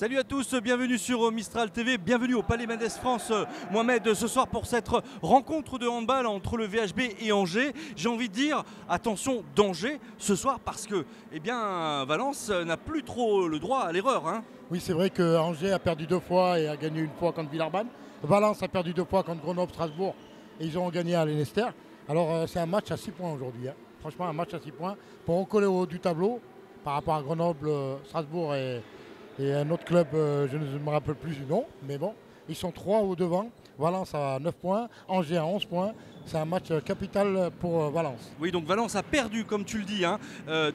Salut à tous, bienvenue sur Mistral TV, bienvenue au Palais Mendes France. Mohamed, ce soir pour cette rencontre de handball entre le VHB et Angers. J'ai envie de dire, attention, danger ce soir parce que Valence n'a plus trop le droit à l'erreur. Oui, c'est vrai que Angers a perdu 2 fois et a gagné 1 fois contre Villeurbanne. Valence a perdu 2 fois contre Grenoble, Strasbourg et ils ont gagné à Leinster. Alors c'est un match à 6 points aujourd'hui. Franchement, un match à 6 points pour recoller au haut du tableau par rapport à Grenoble, Strasbourg et un autre club, je ne me rappelle plus du nom, mais bon, ils sont 3 au devant. Valence a 9 points, Angers a 11 points. C'est un match capital pour Valence. Oui, donc Valence a perdu, comme tu le dis,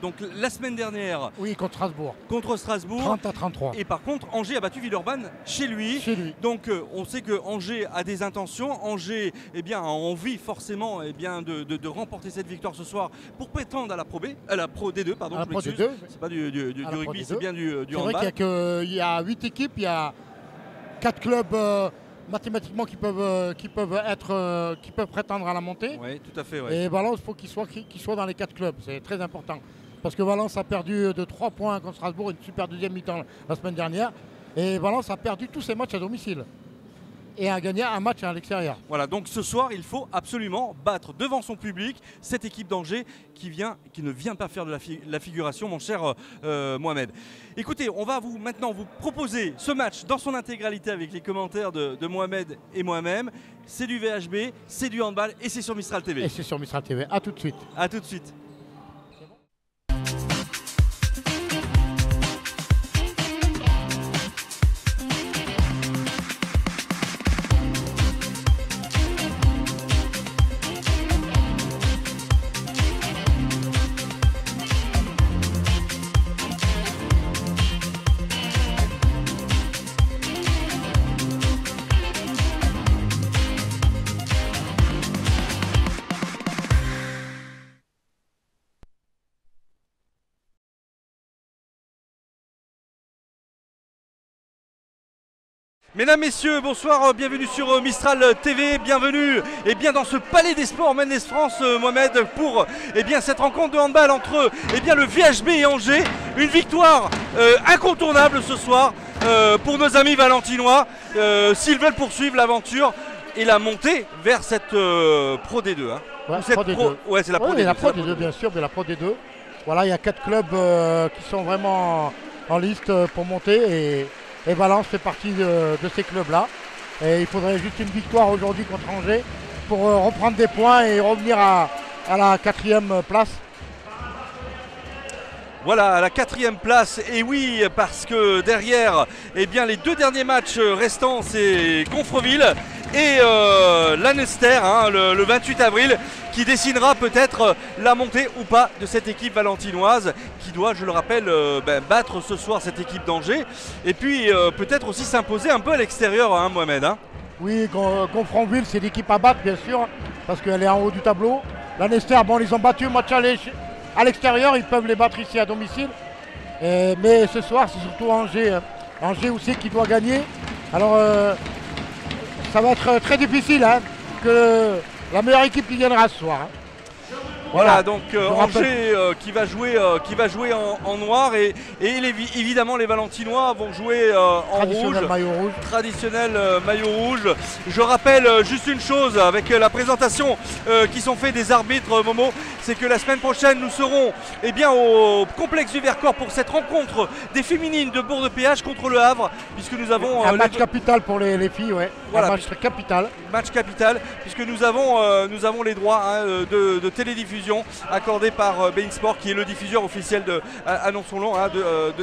donc la semaine dernière. Oui, contre Strasbourg. Contre Strasbourg. 30-33. Et par contre, Angers a battu Villeurbanne chez lui. Donc on sait que Angers a des intentions. Angers a envie forcément de remporter cette victoire ce soir pour prétendre à la Pro B, à la Pro D2, pardon. À la Pro D2. C'est pas du rugby, c'est bien du handball. C'est vrai qu'il y a 8 équipes, il y a 4 clubs mathématiquement qui peuvent prétendre à la montée. Oui, tout à fait. Ouais. Et Valence, il faut qu'il soit dans les 4 clubs. C'est très important. Parce que Valence a perdu de 3 points contre Strasbourg, une super deuxième mi-temps la semaine dernière. Et Valence a perdu tous ses matchs à domicile. Et a gagné un match à l'extérieur. Voilà, donc ce soir, il faut absolument battre devant son public cette équipe d'Angers qui ne vient pas faire de la figuration, mon cher Mohamed. Écoutez, on va maintenant vous proposer ce match dans son intégralité avec les commentaires de Mohamed et moi-même. C'est du VHB, c'est du handball et c'est sur Mistral TV. Et c'est sur Mistral TV. A tout de suite. A tout de suite. Mesdames, Messieurs, bonsoir, bienvenue sur Mistral TV, bienvenue dans ce Palais des Sports Mendes France, Mohamed, pour cette rencontre de handball entre le VHB et Angers. Une victoire incontournable ce soir pour nos amis valentinois, s'ils veulent poursuivre l'aventure et la montée vers cette Pro D2. Ouais, Pro D2. Ouais, c'est la Pro D2. La Pro D2, bien sûr, de la Pro D2. Voilà, il y a 4 clubs qui sont vraiment en liste pour monter et Valence fait partie de ces clubs-là. Et il faudrait juste une victoire aujourd'hui contre Angers pour reprendre des points et revenir à la 4e place. Voilà, à la 4e place, et oui, parce que derrière, les 2 derniers matchs restants, c'est Gonfreville et Leinster, le 28 avril, qui dessinera peut-être la montée ou pas de cette équipe valentinoise qui doit, je le rappelle, battre ce soir cette équipe d'Angers et puis peut-être aussi s'imposer un peu à l'extérieur, Mohamed. Oui, Gonfreville, c'est l'équipe à battre, bien sûr, parce qu'elle est en haut du tableau. Leinster, bon, ils ont battu match à l'extérieur, ils peuvent les battre ici à domicile. Mais ce soir, c'est surtout Angers. Angers aussi qui doit gagner. Alors, ça va être très difficile que la meilleure équipe qui gagnera ce soir. Voilà, donc Angers qui va jouer en noir et évidemment les Valentinois vont jouer en rouge. Traditionnel maillot rouge. Je rappelle juste une chose avec la présentation qui sont faits des arbitres, Momo, c'est que la semaine prochaine nous serons au complexe du Vercors pour cette rencontre des féminines de Bourg-de-Péage contre le Havre, puisque nous avons un match capital pour les filles, ouais. Voilà, un match capital. Match capital, puisque nous avons les droits de télédiffusion accordé par Bein Sport, qui est le diffuseur officiel annonçons-le,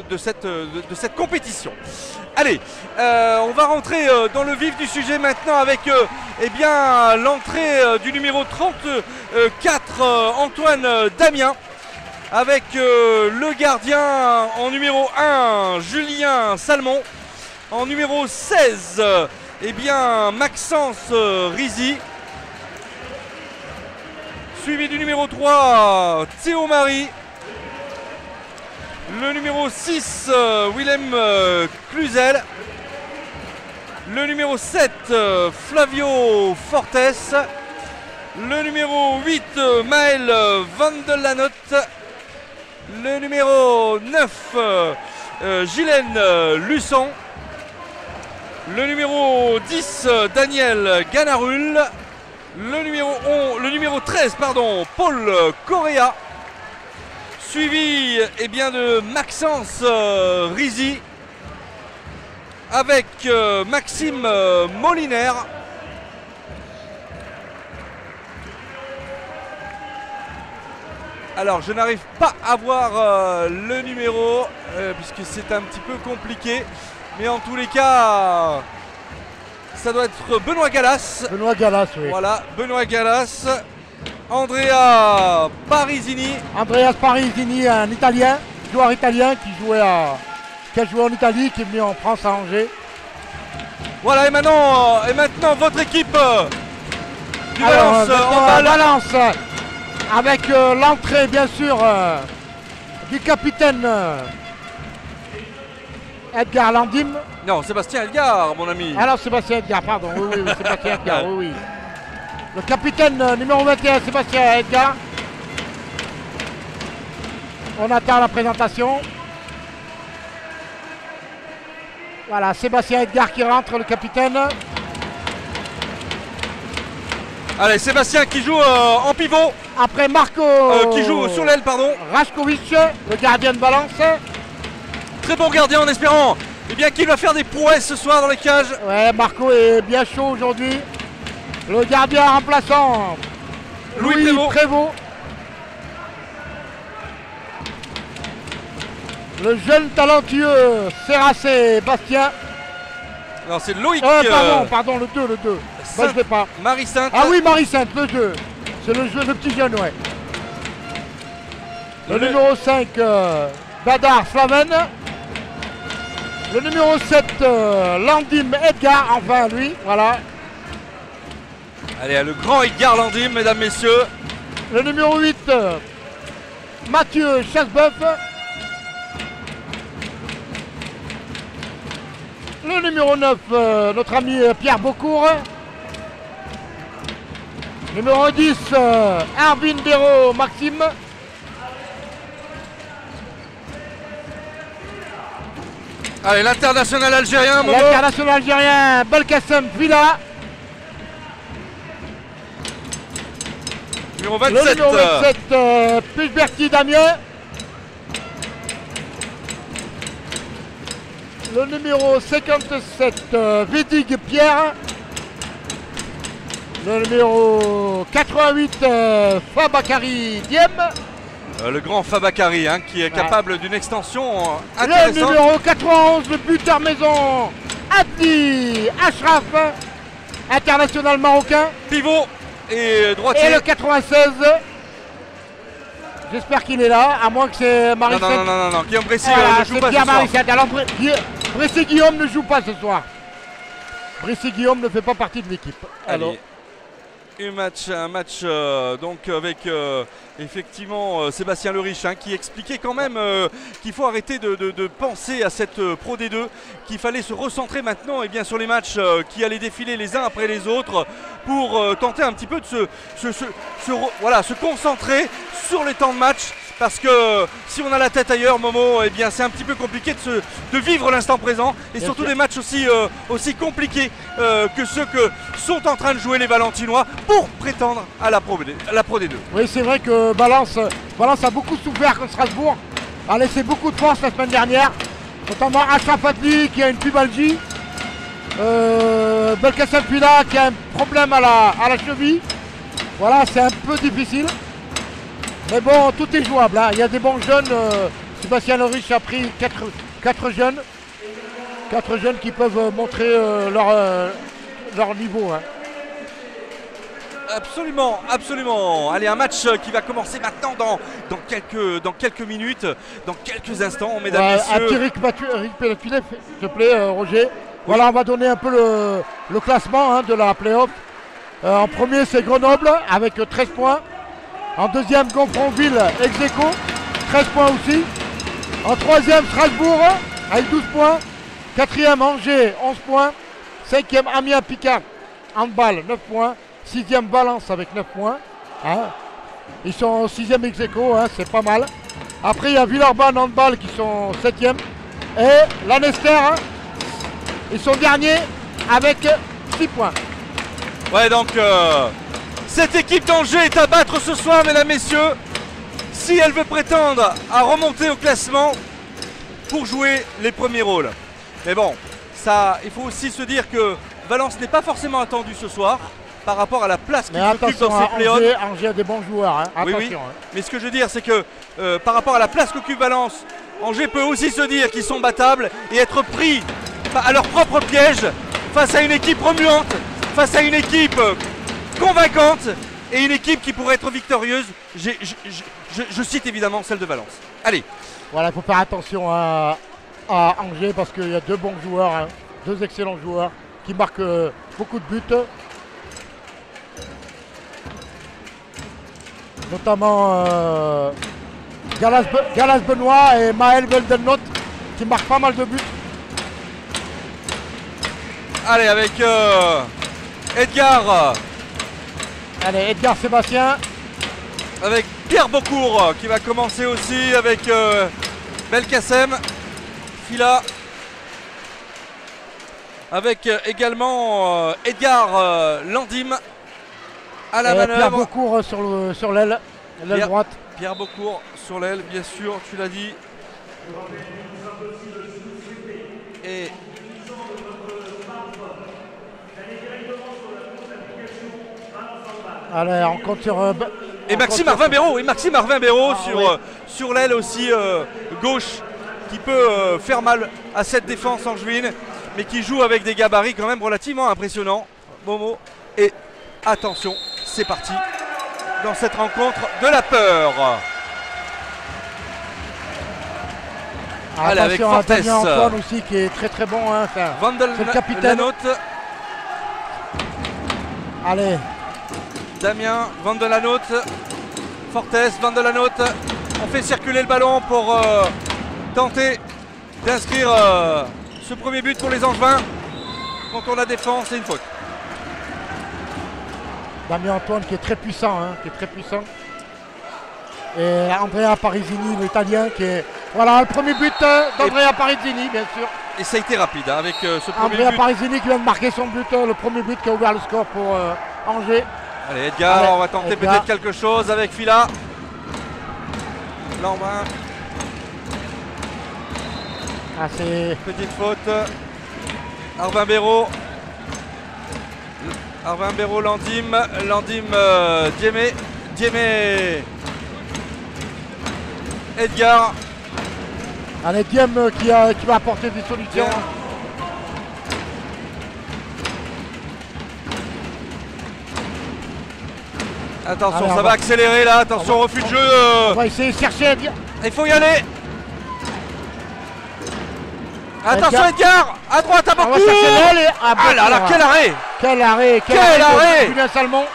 de cette compétition. Allez, on va rentrer dans le vif du sujet maintenant avec l'entrée du numéro 34, Antoine Damien, avec le gardien en numéro 1, Julien Salmon, en numéro 16, Maxence Rizy, suivi du numéro 3, Théo Marie. Le numéro 6, Willem Cluzel. Le numéro 7, Flavio Fortes. Le numéro 8, Maël Van de Lanotte. Le numéro 9, Gilène Lussan. Le numéro 10, Daniel Ganarul. Le numéro 13, pardon, Paul Correa. Suivi de Maxence Rizy avec Maxime Moliner. Alors je n'arrive pas à voir le numéro puisque c'est un petit peu compliqué. Mais en tous les cas, ça doit être Benoît Gallas. Benoît Gallas, oui. Voilà, Benoît Gallas. Andrea Parisini. Andreas Parisini, un Italien, joueur italien qui a joué en Italie, qui est venu en France à Angers. Voilà, et maintenant votre équipe du Valence. Valence, avec l'entrée bien sûr du capitaine Edgar Landim. Non, Sébastien Edgar, mon ami. Alors Sébastien Edgar, pardon, oui, Sébastien Edgar, oui. Le capitaine numéro 21, Sébastien Edgar. On attend la présentation. Voilà, Sébastien Edgar qui rentre, le capitaine. Allez, Sébastien qui joue en pivot. Après Marco. Qui joue sur l'aile, pardon. Raskovic, le gardien de Valence. Très bon gardien en espérant qu'il va faire des prouesses ce soir dans les cages. Ouais, Marco est bien chaud aujourd'hui. Le gardien remplaçant, Louis Prévost. Le jeune talentueux Serracé Bastien. Alors c'est Loïc. Pardon, le 2. Je ne sais pas. Marie-Sainte. Ah oui, Marie-Sainte, le 2. C'est le petit jeune, ouais. Le numéro 5, Badar Slaven. Le numéro 7, Landim Edgar, enfin lui, voilà. Allez, le grand Edgar Landim, mesdames, messieurs. Le numéro 8, Mathieu Chassebeuf. Le numéro 9, notre ami Pierre Beaucourt. Numéro 10, Arvin Béraud Maxime. Allez, l'international algérien. L'international algérien, Belkacem Villa. Numéro 27. Le numéro 27, Pujberti Damien. Le numéro 57, Védig Pierre. Le numéro 88, Fabakari Diem. Le grand Fabakari qui est capable d'une extension intéressante. Le numéro 91, le buteur maison, Abdi Ashraf, international marocain. Pivot et droitier. Et le 96, j'espère qu'il est là, à moins que c'est Marie-Sainte. Non, Guillaume Bressy ne joue pas Pierre ce soir. Marie-Sainte. Alors Bressy Guillaume ne joue pas ce soir. Bressy Guillaume ne fait pas partie de l'équipe. Alors. Un match donc avec effectivement Sébastien Leriche qui expliquait quand même qu'il faut arrêter de penser à cette Pro D2, qu'il fallait se recentrer maintenant sur les matchs qui allaient défiler les uns après les autres pour tenter un petit peu de se concentrer sur les temps de match. Parce que si on a la tête ailleurs, Momo, c'est un petit peu compliqué de vivre l'instant présent. Et bien surtout sûr. Des matchs aussi compliqués que ceux que sont en train de jouer les Valentinois pour prétendre à la Pro D2. Oui, c'est vrai que Valence a beaucoup souffert contre Strasbourg. A laissé beaucoup de force la semaine dernière. Notamment Achraf Adli qui a une pubalgie. Belkacem Villa qui a un problème à la cheville. Voilà, c'est un peu difficile. Mais bon, tout est jouable. Il y a des bons jeunes. Sébastien Leriche a pris 4 jeunes. 4 jeunes qui peuvent montrer leur niveau. Absolument. Allez, un match qui va commencer maintenant dans quelques minutes, dans quelques instants, mesdames et messieurs. Un petit récapitulatif, s'il te plaît, Roger. Oui. Voilà, on va donner un peu le classement de la play-off. En premier, c'est Grenoble avec 13 points. En deuxième, Gonfronville, ex-aequo, 13 points aussi. En troisième, Strasbourg, avec 12 points. Quatrième, Angers, 11 points. Cinquième, Amiens Picard, handball, 9 points. Sixième, Valence avec 9 points. Ils sont sixième ex-aequo, c'est pas mal. Après, il y a Villeurbanne, handball, qui sont septième Et Lanester, hein, ils sont derniers avec 6 points. Ouais, donc cette équipe d'Angers est à battre ce soir, mesdames, messieurs, si elle veut prétendre à remonter au classement pour jouer les premiers rôles. Mais bon, ça, il faut aussi se dire que Valence n'est pas forcément attendu ce soir par rapport à la place qu'il occupe dans ces play-offs. Angers a des bons joueurs, hein. Attention. Oui, oui. Hein. Mais ce que je veux dire, c'est que par rapport à la place qu'occupe Valence, Angers peut aussi se dire qu'ils sont battables et être pris à leur propre piège face à une équipe remuante, face à une équipe convaincante et une équipe qui pourrait être victorieuse. Je cite évidemment celle de Valence. Allez. Voilà, il faut faire attention à Angers parce qu'il y a 2 bons joueurs, hein, 2 excellents joueurs qui marquent beaucoup de buts. Notamment Galas Benoît et Maël Veldenot qui marquent pas mal de buts. Allez, avec Edgar. Allez, Edgar Sébastien. Avec Pierre Beaucourt qui va commencer aussi avec Belkacem. Fila. Avec également Edgar Landim à la manœuvre. Pierre Beaucourt sur l'aile droite. Pierre Beaucourt sur l'aile, bien sûr, tu l'as dit. Et allez, on compte sur... et Maxime Arvin-Béraud sur l'aile aussi gauche qui peut faire mal à cette défense angevine, mais qui joue avec des gabarits quand même relativement impressionnants. Momo. Et attention, c'est parti dans cette rencontre de la peur. Allez, avec Fortes. Damien Antoine aussi qui est très très bon. Hein, c'est le capitaine. Allez. Damien Vandelanote, Fortes, Vandelanote. On fait circuler le ballon pour tenter d'inscrire ce premier but pour les Angevins. Contre la défense, c'est une faute. Damien Antoine qui est très puissant, hein, qui est très puissant. Et Andrea Parisini, l'Italien, qui est... Voilà, le premier but d'Andrea Parisini, bien sûr. Et ça a été rapide hein, avec ce premier Andrea but. Parisini qui vient de marquer son but, le premier but qui a ouvert le score pour Angers. Allez, Edgar, allez, on va tenter peut-être quelque chose avec Fila. Lambin. Ah, c'est... Petite faute. Arvin-Béraud. Arvin-Béraud, Landim. Landim, Diémé. Edgar. Allez, Diem qui va apporter des solutions. Attention, allez, ça va accélérer là. Attention, refus de jeu. On va essayer de chercher Edgar. Il faut y aller. Attention Edgar, à droite à Beaucourt. Ah là là, quel arrêt. Quel arrêt. Julien Salmon.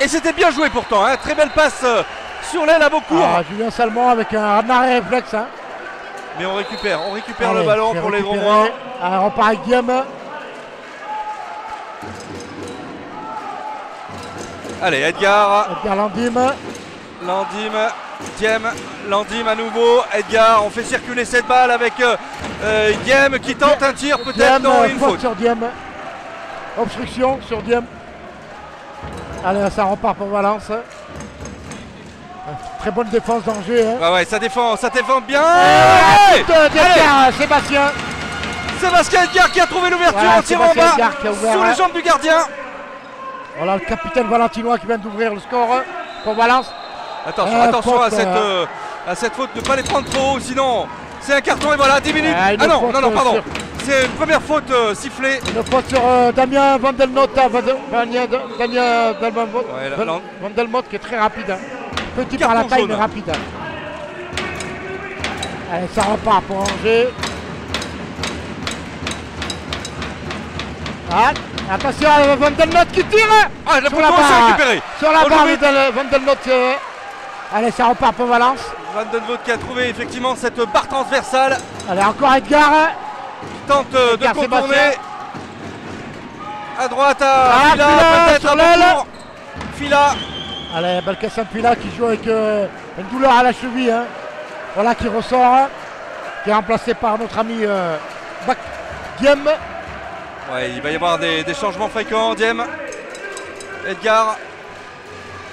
Et c'était bien joué pourtant, hein. Très belle passe sur l'aile à Beaucourt. Julien Salmon avec un arrêt réflexe. Hein. Mais on récupère allez, le ballon pour les Drômois. On repart avec Diem. Allez, Edgar Landim. Diem, Landim à nouveau. Edgar, on fait circuler cette balle avec Diem qui tente un tir peut-être. Non, une faute sur Diem. Obstruction sur Diem. Allez, ça repart pour Valence. Très bonne défense d'Angers. Hein. Ouais, ça défend bien. Sébastien Edgar qui a trouvé l'ouverture en tirant en bas sur les jambes du gardien. Voilà le capitaine valentinois qui vient d'ouvrir le score pour Valence. Attention faute, à cette faute, ne pas les prendre trop haut, sinon c'est un carton et voilà, 10 minutes. Non, pardon. C'est une première faute sifflée. Une faute sur Damien Vandelnota, Vandelmot qui est très rapide. Hein. Petit par la taille, mais rapide. Allez, ça repart pour Angers. Ah, attention à Vandelnot qui tire. Ah, la poteau s'est récupérée. Sur la barre de Vandelnot. Allez, ça repart pour Valence. Vandelnot qui a trouvé effectivement cette barre transversale. Allez, encore Edgar. Qui tente de contourner. À droite à Fila, peut-être à Beaucourt. Fila. Allez, Belkacem Fila qui joue avec une douleur à la cheville. Hein. Voilà qui ressort. qui est remplacé par notre ami Diem. Ouais, il va y avoir des changements fréquents. Diem, Edgar.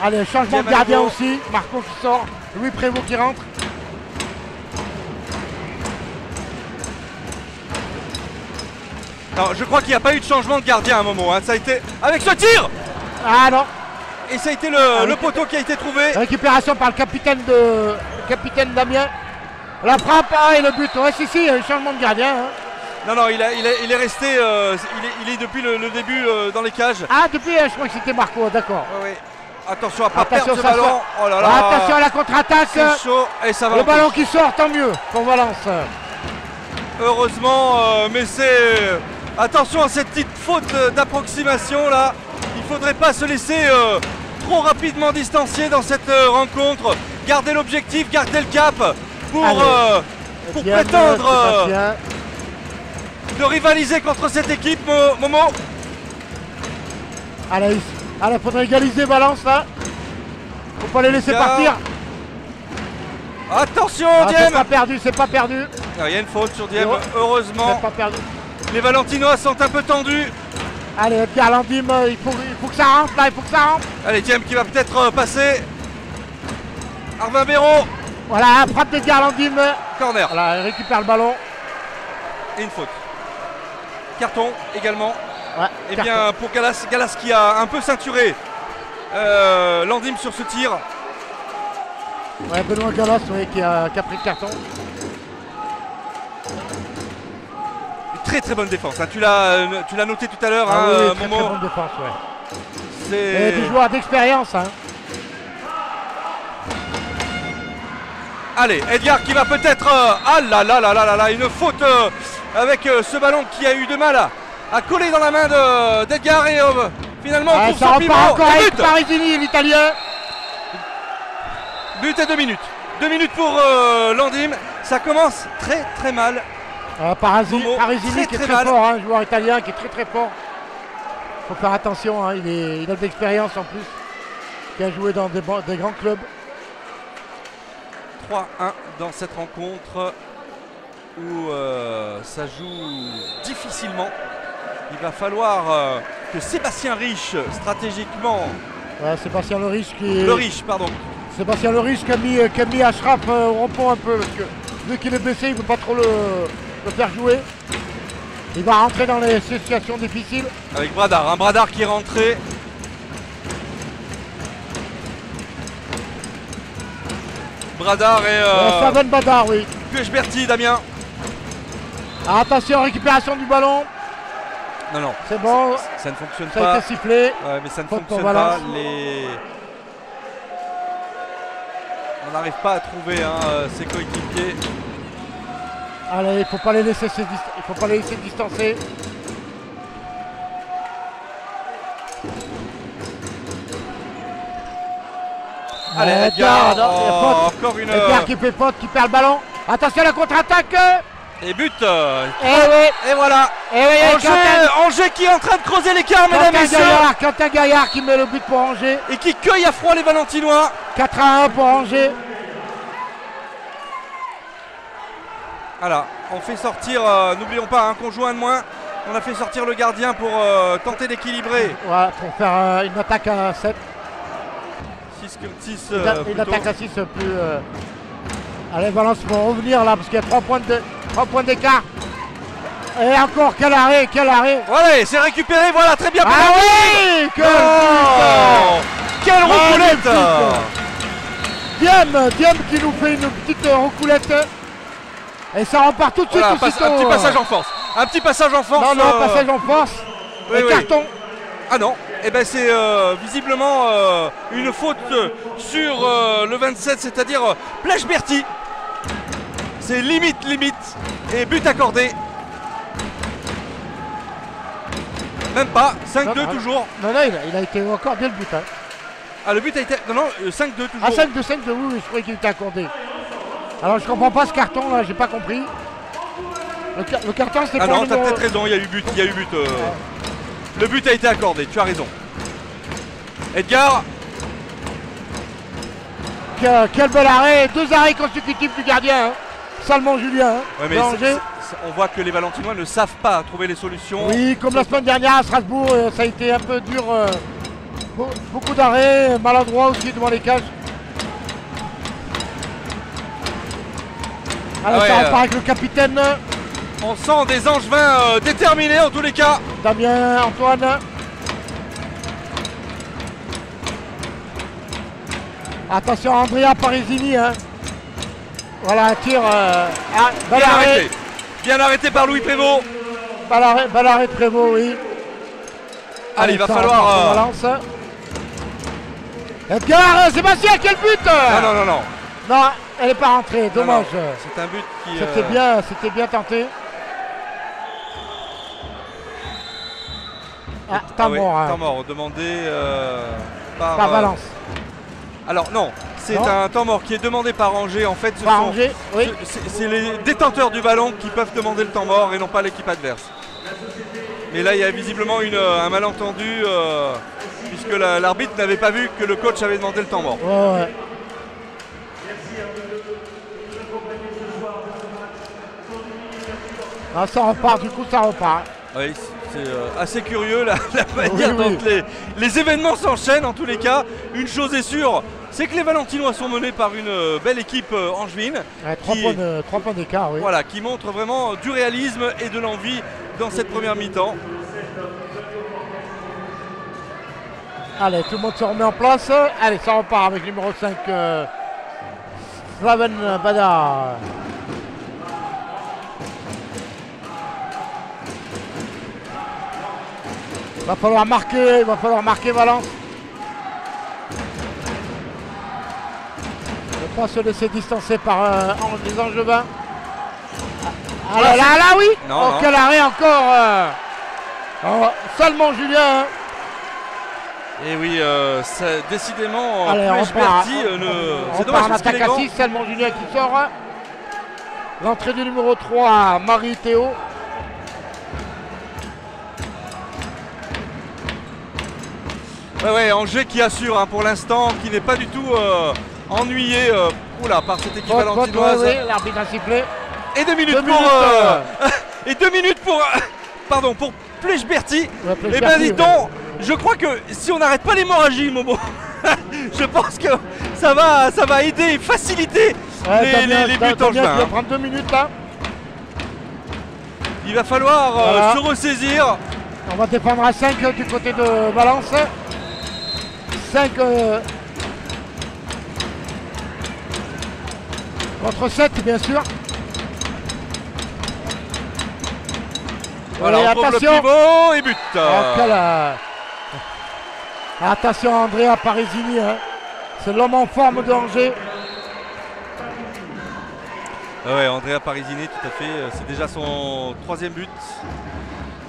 Allez, changement de gardien aussi. Marco qui sort, Louis Prévost qui rentre. Non, je crois qu'il n'y a pas eu de changement de gardien à un moment. Hein. Ça a été avec ce tir. Ah non. Et ça a été le poteau qui a été trouvé. Récupération par le capitaine Damien. La frappe et le but. Ouais, si, il y a eu changement de gardien. Hein. Non, il est resté. Il est depuis le début dans les cages. Ah, depuis, je crois que c'était Marco, d'accord. Oui. Attention à ne pas perdre ce ballon. Oh là là. Attention à la contre-attaque. C'est chaud et ça va. Le ballon qui sort, tant mieux pour Valence. Heureusement, mais c'est. Attention à cette petite faute d'approximation là. Il ne faudrait pas se laisser trop rapidement distancier dans cette rencontre. Garder l'objectif, garder le cap pour prétendre de rivaliser contre cette équipe, Momo. Allez, il faudrait égaliser Valence là. Faut pas les laisser partir. Attention, Diem. C'est pas perdu. Il y a une faute sur Diem, heureusement. C'est pas perdu. Les Valentinois sont un peu tendus. Allez, Edgar Landim, il faut que ça rentre là, il faut que ça rentre. Allez, Diem qui va peut-être passer. Arvin Béraud. Voilà, frappe d'Edgar Landim. Corner. Voilà, il récupère le ballon. Et une faute. Carton également. Ouais, et bien pour Galas qui a un peu ceinturé Landim sur ce tir. Ouais, Benoît Galas qui a pris le carton. Très bonne défense. Hein. Tu l'as noté tout à l'heure, oui, Momo. Très bonne défense, ouais. C'est des joueurs d'expérience. Hein. Allez, Edgar qui va peut-être. Ah là là là là là là, une faute avec ce ballon qui a eu de mal à coller dans la main d'Edgar et finalement on trouve son pivot. Encore avec Parisini, l'Italien. But et 2 minutes. 2 minutes pour Landim. Ça commence très mal. Parisini qui est très fort, un joueur italien qui est très fort. Faut faire attention, hein, il a de l'expérience en plus. Qui a joué dans des grands clubs. 3-1 dans cette rencontre où ça joue difficilement. Il va falloir que Sébastien Riche, stratégiquement. Ouais, Sébastien Le Riche qui est. Le Riche, pardon. Sébastien Le Riche qui a mis Ashraf au repos un peu parce que vu qu'il est blessé, il ne veut pas trop le faire jouer. Il va rentrer dans les situations difficiles. Avec Bradard, Bradard qui est rentré. Bradard et. Saven Badar, oui. Puechberti, Damien. Attention, récupération du ballon. Non. C'est bon. Ça ne fonctionne pas. Ça a été sifflé. Ouais, mais ça ne fonctionne pas. On n'arrive pas à trouver ses coéquipiers. Allez, il ne faut pas les laisser distancer. Allez, Edgar, encore une. Edgar qui fait faute, qui perd le ballon. Attention à la contre-attaque. Et but. Et voilà. Angers qui est en train de creuser l'écart, mesdames et messieurs. Quentin Gaillard qui met le but pour Angers. Et qui cueille à froid les Valentinois. 4-1 pour Angers. Voilà, on fait sortir, n'oublions pas qu'on joue un de moins. On a fait sortir le gardien pour tenter d'équilibrer. Voilà, pour faire une attaque à 7. 6 une attaque à 6 plus. Allez, Valence vont revenir là parce qu'il y a 3 points d'écart. Et encore, quel arrêt. Voilà, c'est récupéré, voilà, très bien. Ah oui, quelle roucoulette. Diem qui nous fait une petite roucoulette. Et ça repart tout de suite. Voilà, un petit passage en force. Un petit passage en force. Non, passage en force. Oui, carton. Ah non, eh ben c'est visiblement une faute sur le 27, c'est-à-dire Puechberti. C'est limite. Et but accordé. Même pas, 5-2 toujours. Non, il a été encore bien le but. Hein. Ah, le but a été. Non, 5-2 toujours. Ah, 5-2, oui, je croyais qu'il était accordé. Alors, je comprends pas ce carton là, j'ai pas compris. Le carton, c'est Ah non, t'as peut-être raison, il y a eu but. Le but a été accordé, tu as raison. Edgar. Quel bel arrêt, 2 arrêts consécutifs du gardien. Hein. Salmon Julien. Ouais, mais on voit que les Valentinois ne savent pas trouver les solutions. Oui, comme la semaine dernière à Strasbourg, ça a été un peu dur. Beaucoup d'arrêts, maladroit aussi devant les cages. Alors ça repart avec le capitaine. On sent des Angevins déterminés en tous les cas. Damien, Antoine. Attention à Andrea Parisini. Hein. Voilà un tir. Bien arrêté. Bien arrêté par Louis Prévost. Bel arrêt de Prévost, oui. Allez, il va falloir. Edgar, Sébastien, quel but! Non. Non, elle n'est pas rentrée, dommage. C'est un but qui. C'était bien tenté. Temps mort demandé par Valence. Alors non, c'est un temps mort qui est demandé par Angers. En fait, c'est les détenteurs du ballon qui peuvent demander le temps mort et non pas l'équipe adverse. Mais là, il y a visiblement un malentendu puisque l'arbitre n'avait pas vu que le coach avait demandé le temps mort. Ouais. Ça repart, du coup ça repart. Oui, c'est assez curieux la manière dont les événements s'enchaînent en tous les cas. Une chose est sûre, c'est que les Valentinois sont menés par une belle équipe angevine. 3 points d'écart, oui. Voilà, qui montre vraiment du réalisme et de l'envie dans cette première mi-temps. Allez, tout le monde se remet en place. Allez, ça repart avec numéro 5, Slaven Badar. Il va falloir marquer Valence. Ne pas se laisser distancer par les Angevins. Là, oui. Non. Quel arrêt encore. Salmon Julien. Et oui, décidément, Berti, c'est dommage en attaque à 6, Salmon Julien qui sort. L'entrée du numéro 3, Marie-Théo. Ouais, Angers qui assure pour l'instant, qui n'est pas du tout ennuyé par cette équipe valentinoise. Oui, l'arbitre a sifflé. Et 2 minutes pour pour Plech-Berti. Et ben dis donc, je crois que si on n'arrête pas l'hémorragie, Momo, je pense que ça va aider et faciliter les buts en juin. Il va prendre 2 minutes là. Il va falloir se ressaisir. On va défendre à 5 du côté de Valence. 5 contre 7 bien sûr. Voilà, on trouve le pivot et but. Attention à Andrea Parisini, hein. C'est l'homme en forme de Angers. Ouais, Andrea Parisini, tout à fait. C'est déjà son 3e but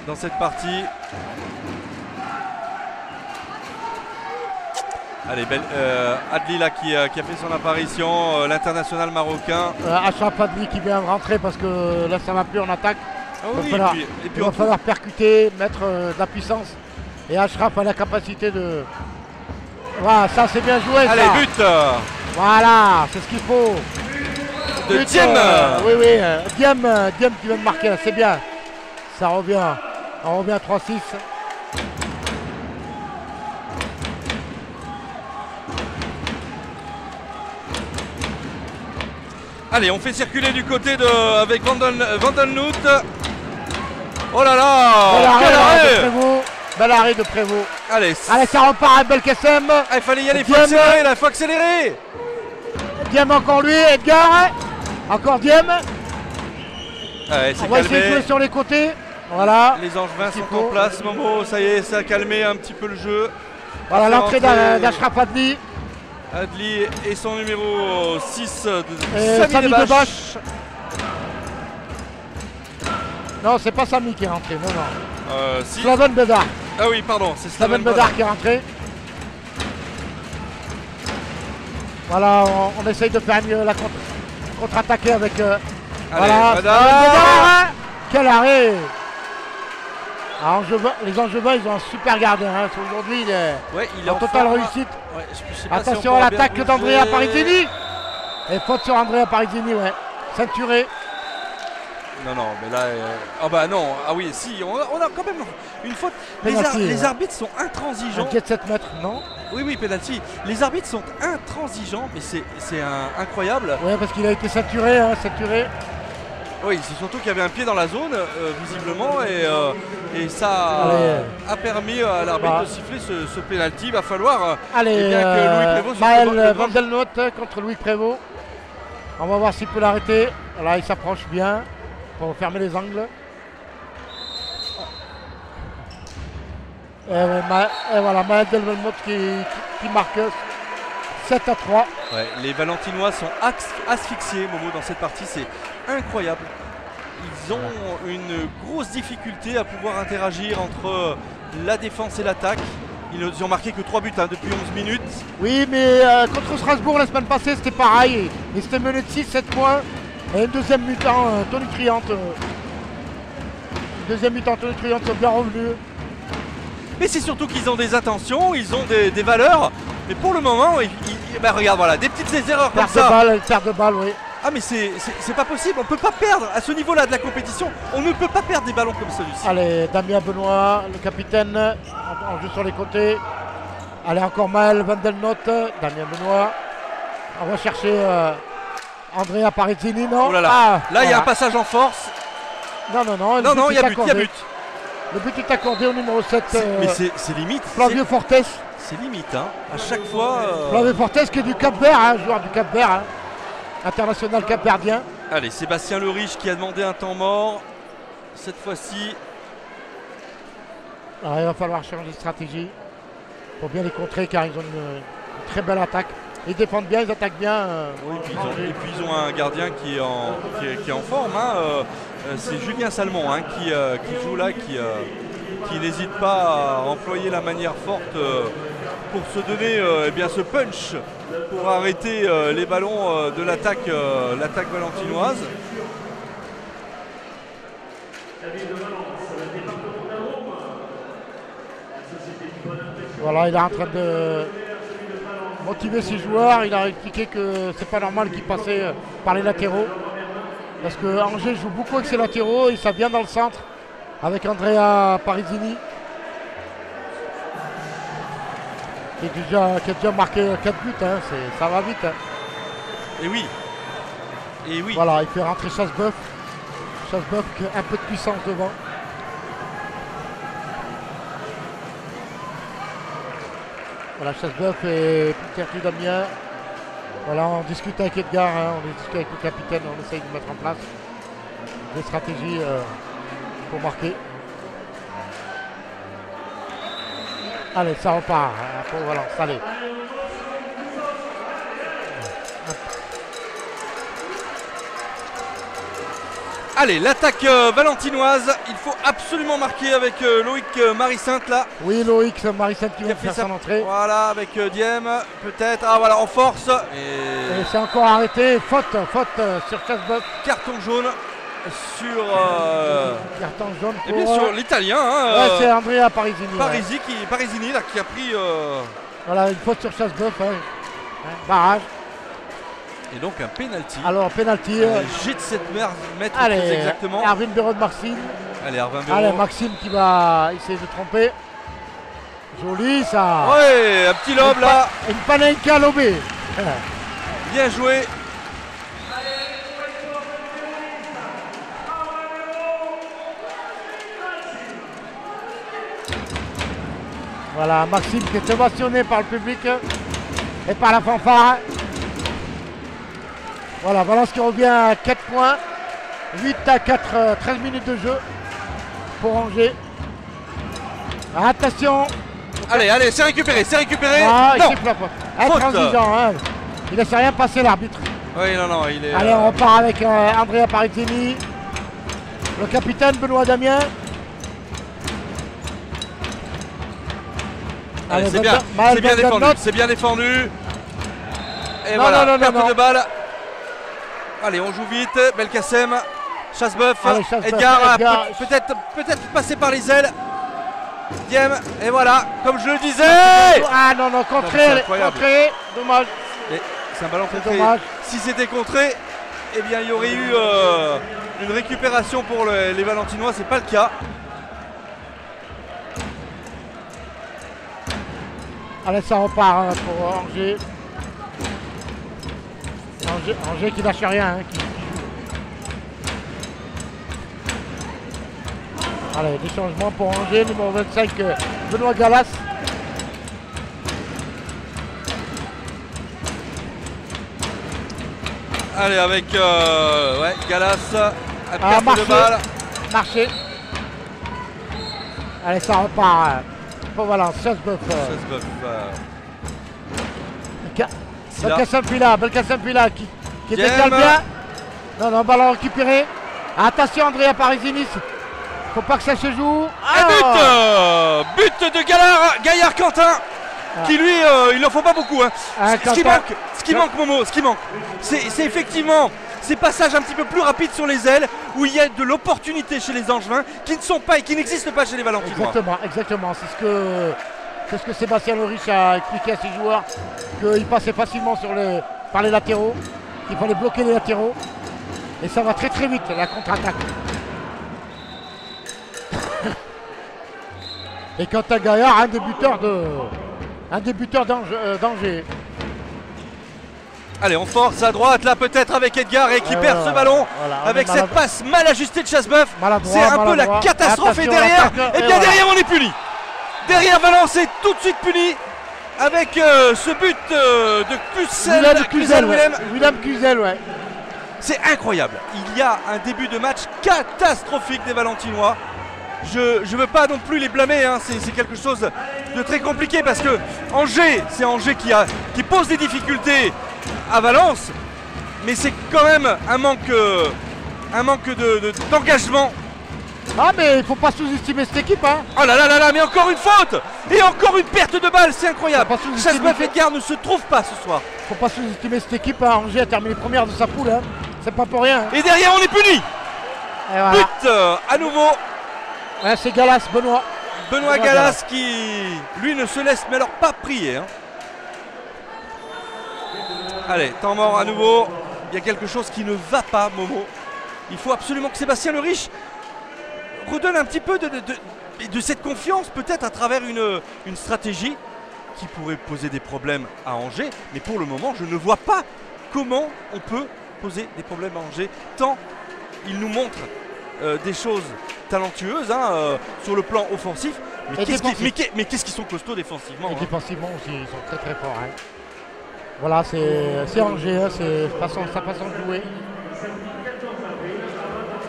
dans cette partie. Allez, Adli là qui a fait son apparition, l'international marocain. Achraf Adli qui vient de rentrer parce que là ça va plus en attaque. Il va falloir percuter, mettre de la puissance. Et Achraf a la capacité de... Voilà, ça c'est bien joué. Allez, ça. but. Voilà, c'est ce qu'il faut. De Diem. Oui, Diem qui vient de marquer, c'est bien. Ça revient. On revient à 3-6. Allez, on fait circuler du côté avec Vandenhout. Oh là là, quel arrêt! Bel arrêt de Prévost. Allez, ça repart à Belkacem. Il fallait y aller, il faut accélérer. Diem encore lui, Edgar. Encore Diem. On va essayer de jouer sur les côtés. Voilà. Les Angevins sont en place, Momo, ça y est, ça a calmé un petit peu le jeu. Voilà l'entrée d'Achraf Adli. Adli et son numéro 6 Samy Debache. Non, c'est pas Samy qui est rentré, non. Si. Slaven Bedard. Ah oui, pardon, c'est Slaven Bedard qui est rentré. Voilà, on essaye de faire mieux la contre-attaquer avec... voilà, Bedard. Quel arrêt. Les Angevins, ils ont un super gardien. Hein. Aujourd'hui, il est en totale réussite. Ouais, attention à l'attaque d'Andrea Parisini. Et faute sur Andrea Parisini, ouais. ceinturé. Non, mais là... Ah bah non, ah oui, si, on a quand même une faute. Les arbitres sont intransigeants. Un jet de 7 mètres, non? Oui, penalty. Les arbitres sont intransigeants, mais c'est incroyable. Ouais, parce qu'il a été ceinturé, hein, ceinturé. Oui, c'est surtout qu'il y avait un pied dans la zone, visiblement, et ça a permis à l'arbitre de siffler ce penalty. Il va falloir bien que Louis Prévost... Maël Vandelnotte contre Louis Prévost. On va voir s'il peut l'arrêter. Là, il s'approche bien pour fermer les angles. Et voilà, Maël Vandelnotte qui marque 7-3. Ouais, les Valentinois sont asphyxiés, Momo, dans cette partie. C'est incroyable. Ils ont une grosse difficulté à pouvoir interagir entre la défense et l'attaque. Ils ont marqué que 3 buts depuis 11 minutes. Oui, mais contre Strasbourg la semaine passée, c'était pareil. Ils s'étaient menés de 6-7 points. Et une deuxième mi-temps tonitruante. Deuxième mi-temps tonitruante, sont bien revenus. Mais c'est surtout qu'ils ont des intentions, ils ont des valeurs. Mais pour le moment, ben regarde, voilà, des petites erreurs comme ça. Perte de balle, oui. Ah mais c'est pas possible, on peut pas perdre à ce niveau-là de la compétition, on ne peut pas perdre des ballons comme celui-ci. Allez, Damien Benoît, le capitaine, en jeu sur les côtés. Allez, encore Maël Vandelnotte, Damien Benoît. On va chercher Andrea Parisini, non? Oh là là, là il y a un passage en force. Non, il y a but. Le but est accordé au numéro 7. Mais c'est limite. Flavio Fortes. C'est limite, hein. À chaque fois. Flavio Fortes qui est du Cap-Vert, hein, joueur du Cap-Vert. Hein. International capverdien. Allez, Sébastien Leriche qui a demandé un temps mort. Cette fois-ci. Il va falloir changer de stratégie pour bien les contrer car ils ont une très belle attaque. Ils défendent bien, ils attaquent bien. Oui, et puis ils ont un gardien qui est en forme. Hein. C'est Julien Salmon qui joue là, qui n'hésite pas à employer la manière forte pour se donner ce punch pour arrêter les ballons de l'attaque valentinoise. Voilà, il est en train de motiver ses joueurs. Il a expliqué que c'est pas normal qu'ils passaient par les latéraux. Parce que Angers joue beaucoup avec ses latéraux et ça vient dans le centre avec Andrea Parisini. Qui a déjà marqué 4 buts, hein. Ça va vite. Hein. Et oui. Voilà, il fait rentrer Chassebeuf. Chassebeuf qui a un peu de puissance devant. Voilà, Chassebeuf et Peter Damien. Voilà, on discute avec Edgar, hein, on discute avec le capitaine, on essaye de mettre en place des stratégies pour marquer. Allez, ça repart pour Valence, allez. Allez, l'attaque valentinoise, il faut absolument marquer avec Loïc Marie-Sainte là. Oui, Loïc Marie-Sainte qui vient faire son entrée. Voilà, avec Diem, peut-être. Ah voilà, en force. Et c'est encore arrêté, faute sur Chassebeuf. Carton jaune sur... Carton jaune pour... Et bien sûr, l'Italien. Ouais, c'est Andrea Parisini. Parisini là, qui a pris... Voilà, une faute sur Chassebeuf. Barrage. Et donc un penalty. Alors penalty. Jet de 7 mètres allez, exactement. Erwin Béraud de Maxime. Allez, Erwin Béraud. Allez, Maxime qui va essayer de tromper. Joli ça. Ouais, un petit lob là. Une panenka lobée. Bien joué. Voilà, Maxime qui est ovationné par le public et par la fanfare. Voilà, Valence qui revient à 4 points. 8-4, 13 minutes de jeu pour Angers. Attention. Allez, c'est récupéré. Ah, non. Intransigeant, hein. Il ne laisse rien passer l'arbitre. Oui, non, il est... Allez, on repart avec Andrea Parisini. Le capitaine Benoît Damien. Allez, c'est bien défendu. Et non, voilà, non, perte de balle. Allez, on joue vite. Belkacem, Chassebeuf, Edgar peut-être passer par les ailes. Diem, et voilà, comme je le disais. Ah non, contré, dommage. C'est un ballon contré. Dommage. Si c'était contré, eh bien, il y aurait eu une récupération pour les Valentinois. C'est pas le cas. Allez, ça repart pour Angers. Angers qui lâche rien. Qui joue. Allez, des changements pour Angers. Numéro 25, Benoît Galas. Allez, avec ouais, Galas à perte de balle. Marché. Allez, ça repart pour Valence. Chassebeuf. Belkacem-Pila qui décale bien. Non, ballon récupéré. Attention, Andrea Parisinis. Faut pas que ça se joue. But de Gaillard Quentin. Qui lui, il n'en faut pas beaucoup. Hein. Ce qui manque, Momo, c'est effectivement ces passages un petit peu plus rapides sur les ailes où il y a de l'opportunité chez les Angevins qui ne sont pas et qui n'existent pas chez les Valentinois. Exactement. C'est ce que Sébastien Leriche a expliqué à ses joueurs, qu'il passait facilement par les latéraux, qu'il fallait bloquer les latéraux. Et ça va très vite, la contre-attaque. Et quant à Gaillard, un débuteur d'Angers. Allez, on force à droite, là peut-être avec Edgar et qui perd ce ballon avec cette passe mal ajustée de Chassebeuf. C'est un peu la catastrophe. Et derrière, on est puni. Derrière, Valence est tout de suite puni avec ce but de Cluzel. Willem Cluzel, ouais. C'est incroyable. Il y a un début de match catastrophique des Valentinois. Je ne veux pas non plus les blâmer, hein. C'est quelque chose de très compliqué parce que c'est Angers qui pose des difficultés à Valence, mais c'est quand même un manque d'engagement. Ah, mais il ne faut pas sous-estimer cette équipe, hein. Oh là, mais encore une faute et encore une perte de balle, c'est incroyable. Chassebeuf et Edgar ne se trouvent pas ce soir. Faut pas sous-estimer cette équipe, hein. Angers a terminé première de sa poule, hein. C'est pas pour rien, hein. Et derrière on est puni. Voilà. But à nouveau. Ouais, c'est Galas, Benoît Galas qui, lui, ne se laisse mais alors pas prier. Hein. Allez, temps mort à nouveau. Il y a quelque chose qui ne va pas, Momo. Il faut absolument que Sébastien Leriche redonne un petit peu de cette confiance, peut-être à travers une stratégie qui pourrait poser des problèmes à Angers. Mais pour le moment, je ne vois pas comment on peut poser des problèmes à Angers, tant il nous montre des choses talentueuses sur le plan offensif, mais qu'est-ce qu'ils sont costauds défensivement. Et défensivement aussi, ils sont très forts. Hein. Voilà, c'est Angers, hein, c'est sa façon de jouer.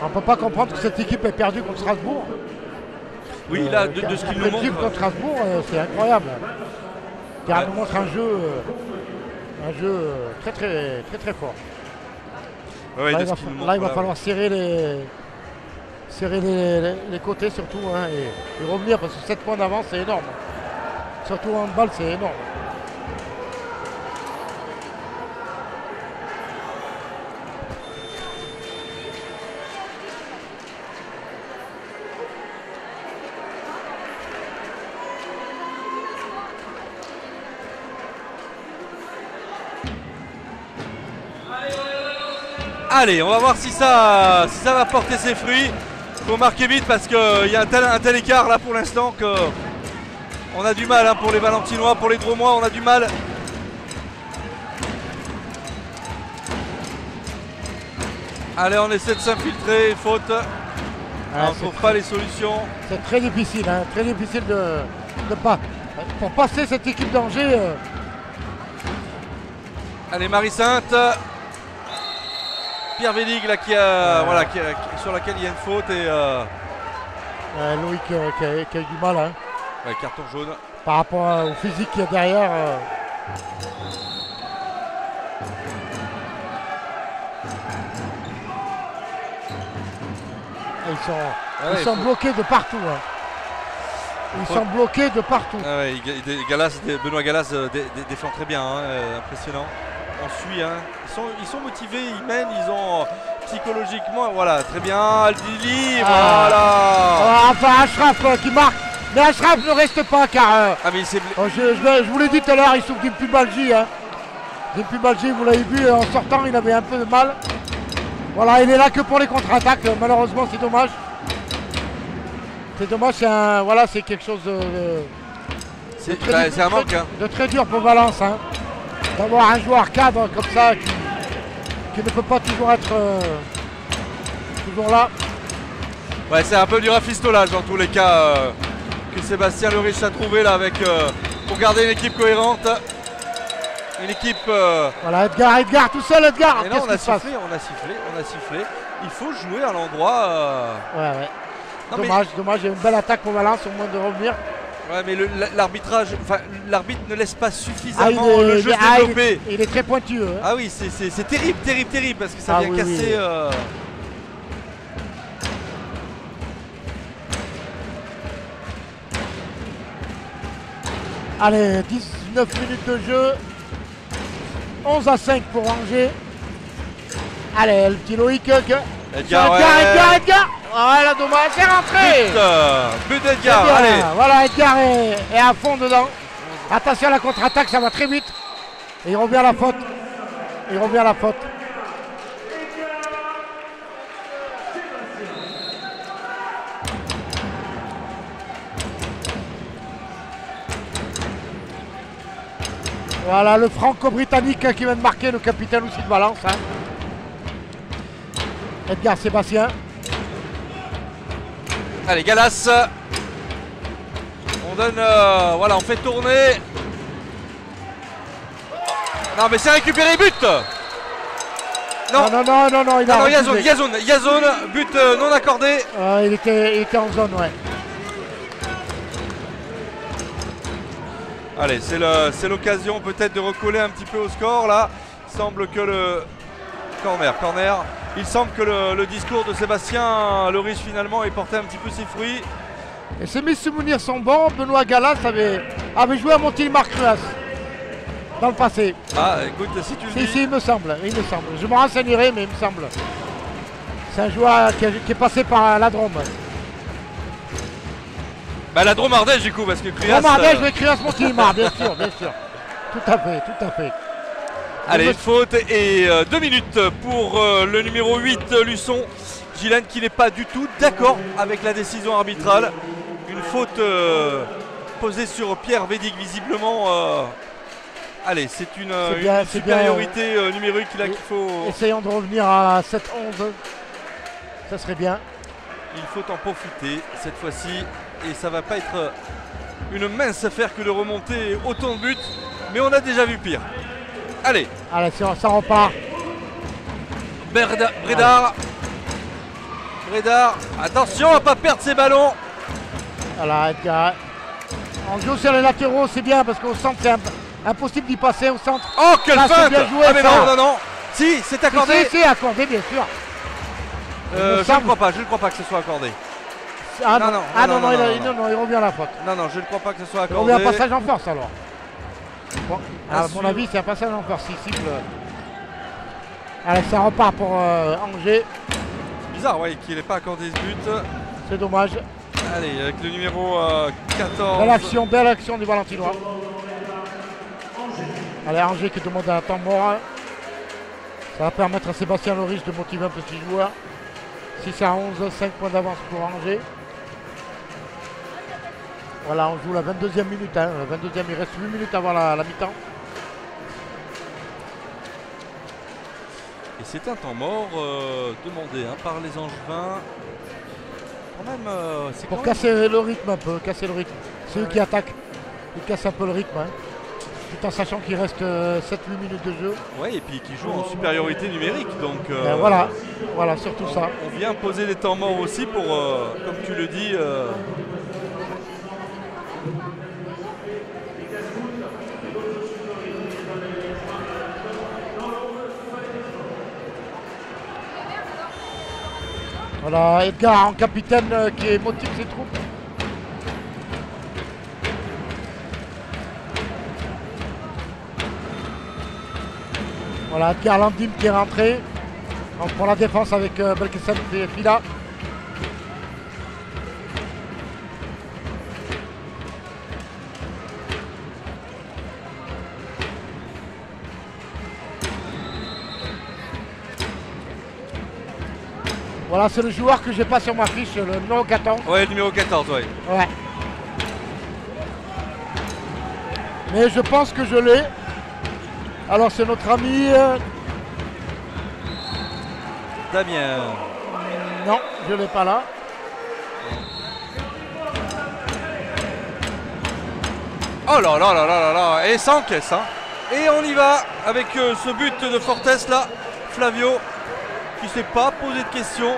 On ne peut pas comprendre que cette équipe est perdue contre Strasbourg. Oui, là, de ce qu'il nous montre. Contre Strasbourg, c'est incroyable. Car nous montre un jeu très fort. Ouais, là, il va falloir serrer les côtés surtout, hein, et revenir parce que 7 points d'avance c'est énorme. Surtout en balle, c'est énorme. Allez, on va voir si ça va porter ses fruits. Faut marquer vite parce qu'il y a un tel écart là pour l'instant que on a du mal, hein, pour les Valentinois, pour les Dromois, on a du mal. Allez, on essaie de s'infiltrer, faute. On ne trouve pas les solutions. C'est très difficile, hein, très difficile de pas. Pour passer cette équipe d'Angers. Allez, Marie-Sainte. Pierre Védig là, sur laquelle il y a une faute et Loïc qui a eu du mal, hein. Ouais, carton jaune. Par rapport au physique qu'il y a derrière. Ils sont bloqués de partout. Hein. Ils sont bloqués de partout. Ah ouais, Benoît Galas défend très bien, hein, impressionnant. On suit, hein. Ils sont motivés, ils mènent, ils ont psychologiquement, voilà, très bien, Aldili, voilà. Enfin, Ashraf qui marque, mais Ashraf ne reste pas car je vous l'ai dit tout à l'heure, il souffre d'une pubalgie. Hein. D'une pubalgie, vous l'avez vu, en sortant, il avait un peu de mal. Voilà, il est là que pour les contre-attaques. Malheureusement, c'est dommage. C'est dommage, voilà, c'est quelque chose c'est un manque. De très dur pour Valence. Hein. D'avoir un joueur cadre comme ça qui ne peut pas toujours être toujours là. Ouais, c'est un peu du rafistolage dans tous les cas que Sébastien Leriche a trouvé là avec pour garder une équipe cohérente. Une équipe. Voilà, Edgar, tout seul, Edgar. Et non, on a sifflé. Il faut jouer à l'endroit. Ouais. Non, dommage, il y a une belle attaque pour Valence, au moins de revenir. Ouais, mais l'arbitrage, l'arbitre ne laisse pas suffisamment le jeu se développer. Il est très pointueux. Hein. Ah oui, c'est terrible parce que ça vient casser. Oui. Allez, 19 minutes de jeu. 11-5 pour Angers. Allez, le petit Loïc. Edgar. Voilà, dommage, c'est rentré. But d'Edgar, allez. Voilà, Edgar est à fond dedans. Attention à la contre-attaque, ça va très vite. Et il revient à la faute. Voilà le franco-britannique qui vient de marquer, le capitaine aussi de Valence. Hein. Edgar Sébastien. Allez, Galas. On donne. Voilà, on fait tourner. Non, mais c'est récupéré, but. Non, il a Yazone, but non accordé. Il était en zone, ouais. Allez, c'est l'occasion peut-être de recoller un petit peu au score là. Il semble que le corner. Il semble que le discours de Sébastien Leriche finalement ait porté un petit peu ses fruits. Et ses mes souvenirs sont bons. Benoît Galas avait joué à Montilmar-Cruas dans le passé. Ah, écoute, si tu le dis. Si, il me semble. Je me renseignerai, mais il me semble. C'est un joueur qui est passé par la Drôme. Bah la Drôme Ardèche du coup, parce que Cruas... Drôme Ardèche, mais Cruas Montilmar, bien sûr. Tout à fait. Allez, une faute et 2 minutes pour le numéro 8, Luçon. Gilles qui n'est pas du tout d'accord avec la décision arbitrale. Une faute posée sur Pierre Védic, visiblement. Allez, c'est une supériorité numérique là qu'il faut... Essayons de revenir à 7-11. Ça serait bien. Il faut en profiter cette fois-ci. Et ça va pas être une mince affaire que de remonter autant de buts. Mais on a déjà vu pire. Allez, ça repart. Bredar, attention à pas perdre ses ballons. Voilà, Edgar. On joue sur les latéraux, c'est bien parce qu'au centre, c'est impossible d'y passer au centre. Oh, quelle feinte! Ah mais non. Si, c'est accordé. Si, accordé, bien sûr. Je ne crois pas que ce soit accordé. Non, il revient à la faute. Non, je ne crois pas que ce soit accordé. Il revient à passage en force alors. Bon, à mon avis, c'est un passage en force ici. Allez, ça repart pour Angers. Bizarre, ouais, qu'il n'ait pas accordé ce but. C'est dommage. Allez, avec le numéro 14. Belle action du Valentinois. Allez, Angers qui demande un temps mort. Ça va permettre à Sébastien Leriche de motiver un petit joueur. 6-11, 5 points d'avance pour Angers. Voilà, on joue la 22e minute. La 22e, il reste 8 minutes avant la mi-temps. Et c'est un temps mort demandé par les Angevins. Quand même, pour casser le rythme un peu, C'est eux qui attaquent. Ils cassent un peu le rythme. Tout en sachant qu'il reste 7-8 minutes de jeu. Ouais, et puis qui joue en supériorité numérique. Donc voilà, surtout ça. On vient poser des temps morts aussi pour, comme tu le dis. Voilà, Edgar en capitaine qui motive ses troupes. Voilà, Edgar Landim qui est rentré. On prend la défense avec Belkacem et Fila. Voilà, c'est le joueur que j'ai pas sur ma fiche, le numéro 14. Ouais, le numéro 14, ouais. Ouais. Mais je pense que je l'ai. Alors c'est notre ami... Damien. Non, je ne l'ai pas là. Oh là là là là là là. Et ça encaisse, hein. Et on y va avec ce but de Fortes là. Flavio qui ne s'est pas posé de questions.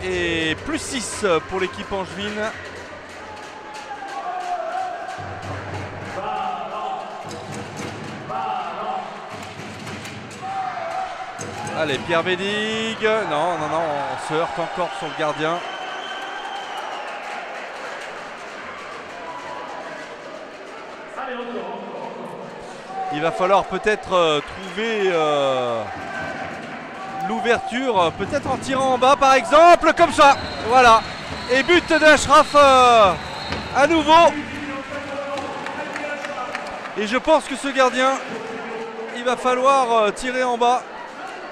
Et plus 6 pour l'équipe angevine. Allez, Pierre Bédig. Non, non, non, on se heurte encore sur le gardien. Il va falloir peut-être trouver l'ouverture, peut-être en tirant en bas par exemple, comme ça. Voilà. Et but d'Ashraf à nouveau. Et je pense que ce gardien, il va falloir tirer en bas.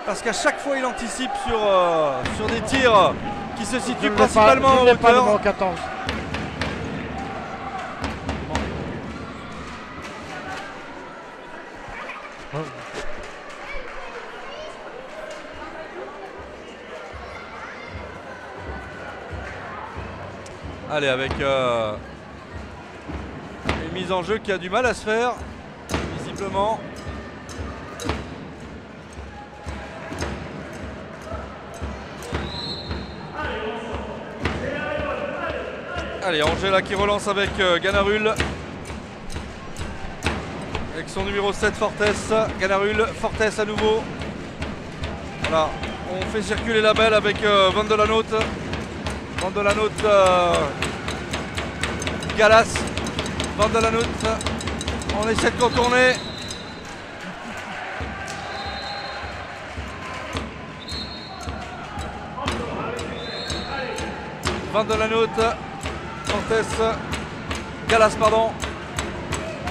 Parce qu'à chaque fois il anticipe sur des tirs qui se situent principalement en hauteur. Pas numéro 14. Allez, avec une mise en jeu qui a du mal à se faire, visiblement. Allez, Angela qui relance avec Ganarul. Avec son numéro 7, Fortes. Ganarul, Fortes à nouveau. Voilà, on fait circuler la belle avec Van de la Note. Van de la Note, Galas. Van de la Note. On essaie de contourner. Van de la Note. Fortes, Galas pardon,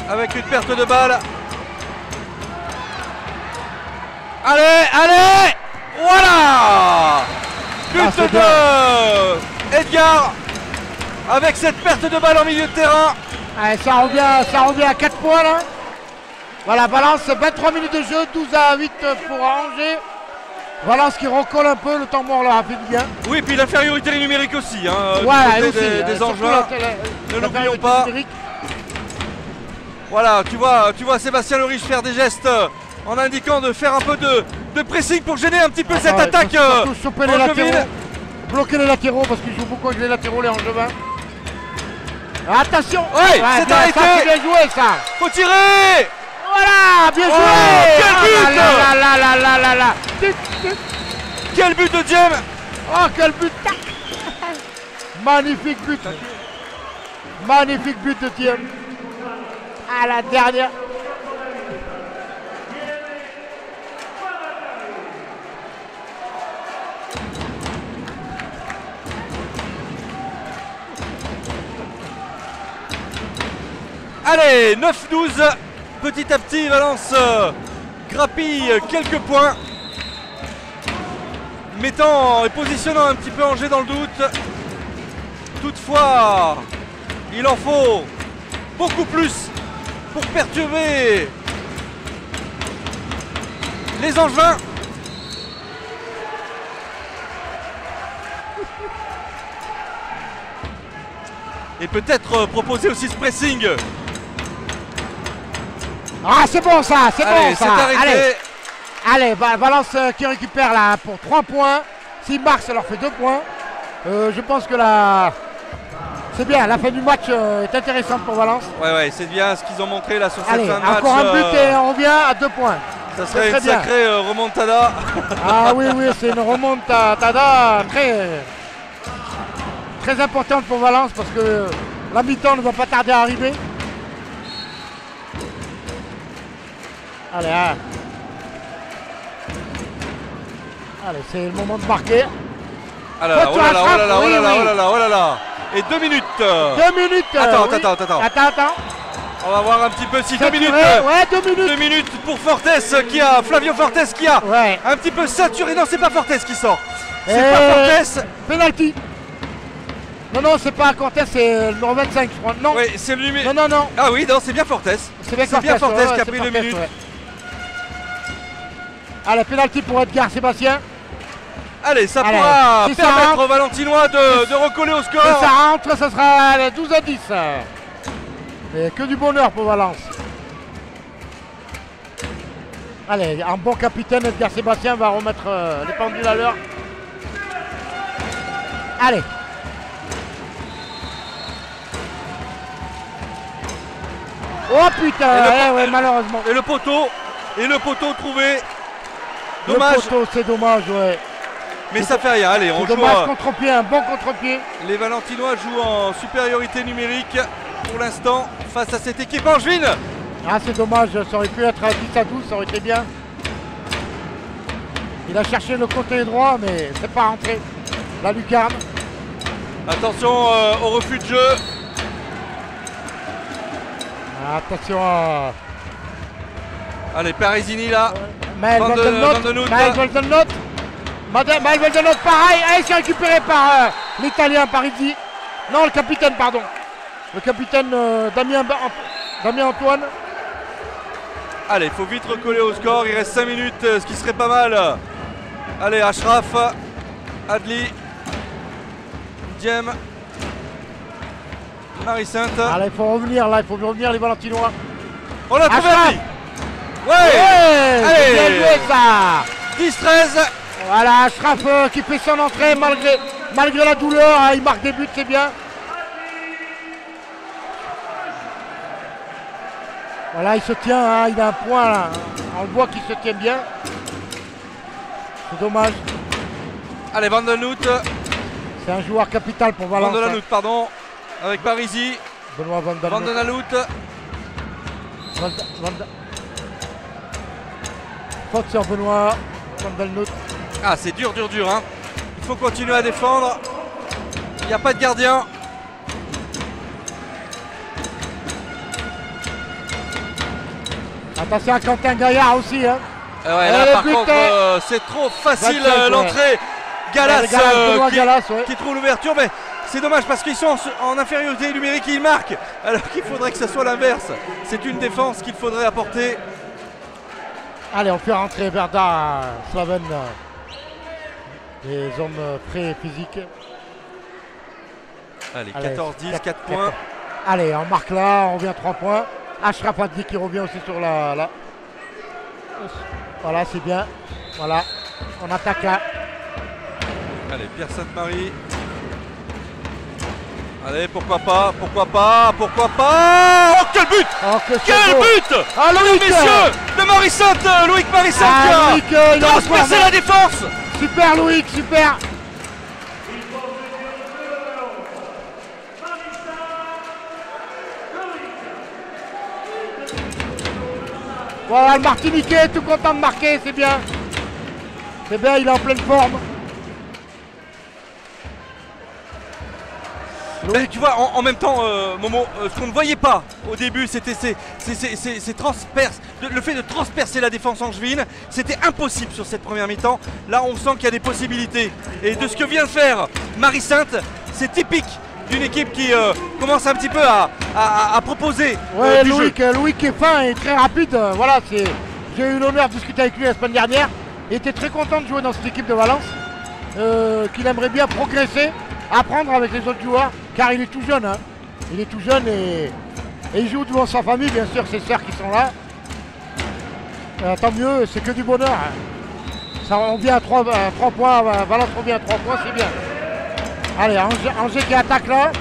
avec une perte de balle. Allez, allez, voilà, but de Edgar avec cette perte de balle en milieu de terrain. Allez, ça revient à 4 points là. Voilà, Valence, 23 minutes de jeu, 12-8 pour Angers. Valence qui recolle un peu, le temps mort leur a fait du bien. Oui, puis l'infériorité numérique aussi, hein, ouais, aussi, des Angevins, ne l'oublions pas. Numérique. Voilà, tu vois Sébastien Leriche faire des gestes en indiquant de faire un peu de pressing pour gêner un petit peu cette attaque. Choper les latéraux, bloquer les latéraux parce qu'ils jouent beaucoup avec les latéraux les Angevins. Attention, ouais, c'est arrêté. C'est bien joué ça. Faut tirer. Voilà, bien joué. Quel but. Là. Quel but de Diem. Oh, quel but. Magnifique but. Magnifique but de Diem. À la dernière. Allez, 9-12. Petit à petit, Valence grappille quelques points. Mettant et positionnant un petit peu Angers dans le doute. Toutefois, il en faut beaucoup plus pour perturber les Angevins. Et peut-être proposer aussi ce pressing. Ah, c'est bon ça, c'est bon ça. Allez, Valence qui récupère là pour 3 points. S'ils marquent, ça leur fait 2 points. Je pense que là, c'est bien. La fin du match est intéressante pour Valence. Ouais, c'est bien ce qu'ils ont montré là sur cette fin de match. Encore un but et on revient à 2 points. Ça serait une sacrée remontada. Ah oui, c'est une remontada très importante pour Valence parce que la mi-temps ne va pas tarder à arriver. Allez, allez, c'est le moment de marquer. Oh là là. Et 2 minutes. 2 minutes. Attends. On va voir un petit peu si 2 minutes. Ouais, 2 minutes. 2 minutes pour Fortes Flavio Fortes qui a un petit peu saturé. Non, c'est pas Fortes qui sort. C'est pas Fortes. Penalty. Non, c'est pas Cortés, c'est le numéro 25, je crois. Non. Oui, c'est le numéro. Non. Ah oui, non, c'est bien Fortes. C'est bien Fortes qui a pris 2 minutes. Ouais. Allez, penalty pour Edgar Sébastien. Allez, ça pourra permettre aux Valentinois de recoller au score. Si ça rentre, ça sera 12 à 10. Mais que du bonheur pour Valence. Allez, un bon capitaine, Edgar Sébastien va remettre les pendules à l'heure. Allez. Oh putain, ouais, malheureusement. Et le poteau trouvé. Dommage. Le poteau, c'est dommage, ouais. Mais ça fait rien, allez, on joue. Dommage contre-pied, un bon contre-pied. Les Valentinois jouent en supériorité numérique pour l'instant face à cette équipe angevine. Ah, c'est dommage, ça aurait pu être à 10 à 12, ça aurait été bien. Il a cherché le côté droit, mais c'est pas rentré. La lucarne. Attention au refus de jeu. Attention à... Allez, Parisini là. Maël Voldenot, pareil. Allez, c'est récupéré par l'Italien Parisi. Non, le capitaine, pardon. Le capitaine Damien Antoine. Allez, il faut vite recoller au score. Il reste 5 minutes, ce qui serait pas mal. Allez, Ashraf, Adli, Diem, Marie-Sainte. Allez, il faut revenir là, les Valentinois. On l'a trouvé. Ouais, allez, bien joué ça. 10-13. Voilà, Ashraf qui fait son entrée malgré la douleur, hein, il marque des buts, c'est bien. Voilà, il se tient, hein, il a un point là. On le voit qu'il se tient bien. C'est dommage. Allez, Van den Hout. C'est un joueur capital pour Valence. Van den Hout, pardon, avec Parisi. Benoît Van den Hout. Faute sur Benoît Van den Hout. Ah, c'est dur, hein. Il faut continuer à défendre. Il n'y a pas de gardien. Attention à Quentin Gaillard aussi. Hein. Ouais, là, par contre, c'est trop facile l'entrée. Galas, qui trouve l'ouverture. Mais c'est dommage parce qu'ils sont en infériorité numérique et ils marquent. Alors qu'il faudrait que ce soit l'inverse. C'est une défense qu'il faudrait apporter. Allez, on fait rentrer Verda, Slaven. Les hommes frais et physiques. Allez, 14-10, 4 points. Allez, on marque là, on revient à 3 points. Ashraf Adli qui revient aussi sur la... Voilà, c'est bien. Voilà, on attaque là. Allez, Pierre Sainte-Marie. Allez, pourquoi pas. Oh, quel but! Quel but! Ah, Loïc, messieurs, de Marie-Sainte, Loïc Marie-Sainte qui a transpercé la défense. Super Loïc, super. Voilà, le Martiniquais, tout content de marquer, c'est bien. C'est bien, il est en pleine forme. Mais tu vois, en même temps, Momo, ce qu'on ne voyait pas au début, c'était ces transperces. Le fait de transpercer la défense angevine, c'était impossible sur cette première mi-temps. Là, on sent qu'il y a des possibilités. Et de ce que vient de faire Marie-Sainte, c'est typique d'une équipe qui commence un petit peu à proposer du jeu. Loïc est fin et très rapide. Voilà, j'ai eu l'honneur de discuter avec lui la semaine dernière. Il était très content de jouer dans cette équipe de Valence. Qu'il aimerait bien progresser, apprendre avec les autres joueurs, car il est tout jeune. Hein. Il est tout jeune et il joue devant sa famille, bien sûr, ses sœurs qui sont là. Tant mieux, c'est que du bonheur. Hein. Ça, on vient à 3 points, Valence revient à 3 points, c'est bien. Allez, Angers qui attaque là.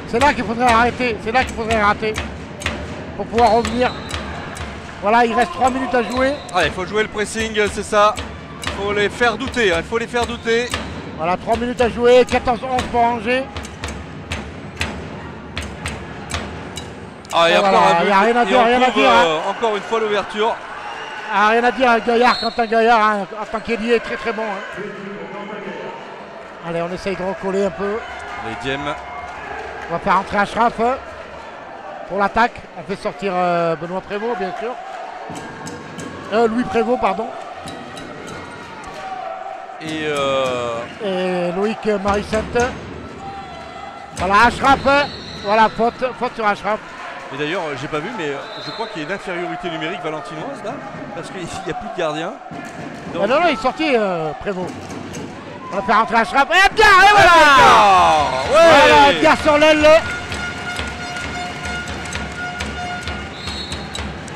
C'est là qu'il faudrait arrêter, c'est là qu'il faudrait rater pour pouvoir revenir. Voilà, il reste 3 minutes à jouer. Allez, il faut jouer le pressing, c'est ça. Il faut les faire douter, hein. Il faut les faire douter. Voilà, 3 minutes à jouer, 14-11 pour Angers. Ah, et voilà, encore un but. Il n'y a rien à dire, rien à dire. Encore une fois l'ouverture. Ah, rien à dire avec Gaillard, Quentin Gaillard, hein, en tant qu'ailier, très très bon. Hein. Allez, on essaye de recoller un peu. Les Diem. On va faire entrer Ashraf. pour l'attaque. On fait sortir Benoît Prévost, bien sûr. Louis Prévost, pardon. Et Loïc Marie-Sainte. Voilà, Ashraf. Voilà, faute sur Ashraf. Et d'ailleurs, j'ai pas vu, mais je crois qu'il y a une infériorité numérique valentinoise là, parce qu'il n'y a plus de gardien. Donc... non, il est sorti, Prévost. On va faire rentrer Ashraf. Et Edgar, et voilà, voilà, Edgar sur l'aile.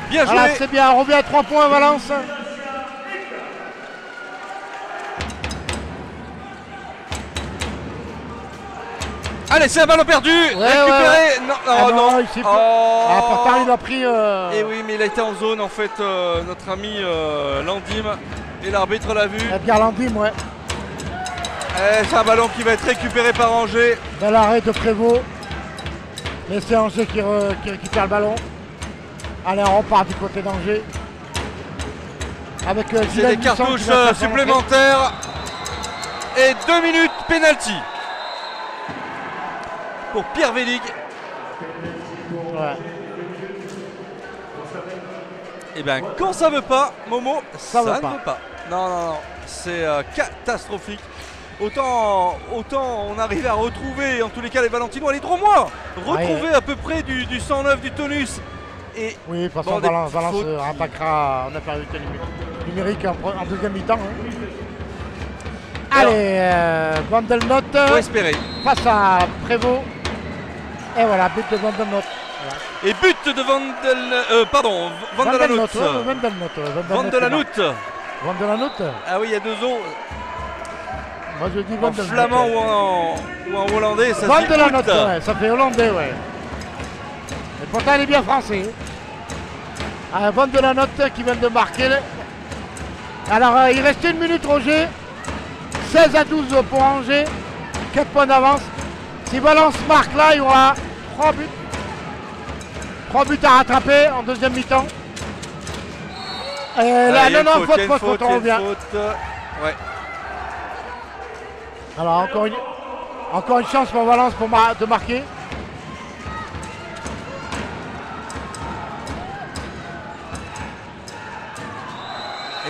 Bien joué. Voilà, c'est bien, on revient à 3 points, Valence. Allez, c'est un ballon perdu, récupéré. Non. Ici, pourtant il a pris. Et oui, mais il a été en zone en fait, notre ami Landim, et l'arbitre l'a vu. Edgar Landim, ouais. C'est un ballon qui va être récupéré par Angers. Bel arrêt de Prévost. Mais c'est Angers qui récupère le ballon. Allez, on repart du côté d'Angers. Avec c'est des cartouches supplémentaires. Et 2 minutes penalty. Pour Pierre Vélig. Ouais. Et bien quand ça veut pas, Momo, ça ne veut pas. Non. C'est catastrophique. Autant on arrive à retrouver, en tous les cas les Valentinois, les Dromois, retrouver à peu près du 109, du tonus. Et oui, de toute façon, Valence attaquera en infériorité numérique en deuxième mi-temps. Hein. Allez, Vandelnot face à Prévost. Et voilà, but de Vandelnot. Voilà. Et but de Vandelanout. Vandelanout. Ah oui, il y a 2 os. Moi je dis en flamand ou en hollandais, ça se dit Vandelanout, ouais, ça fait hollandais, ouais. Et pourtant il est bien français. Vandelanout qui vient de marquer. Alors il reste 1 minute, Roger. 16-12 pour Angers. 4 points d'avance. Si Valence marque là, il y aura 3 buts. 3 buts à rattraper en deuxième mi-temps. Et là, faute, on revient. Ouais. Alors encore une chance pour Valence de marquer.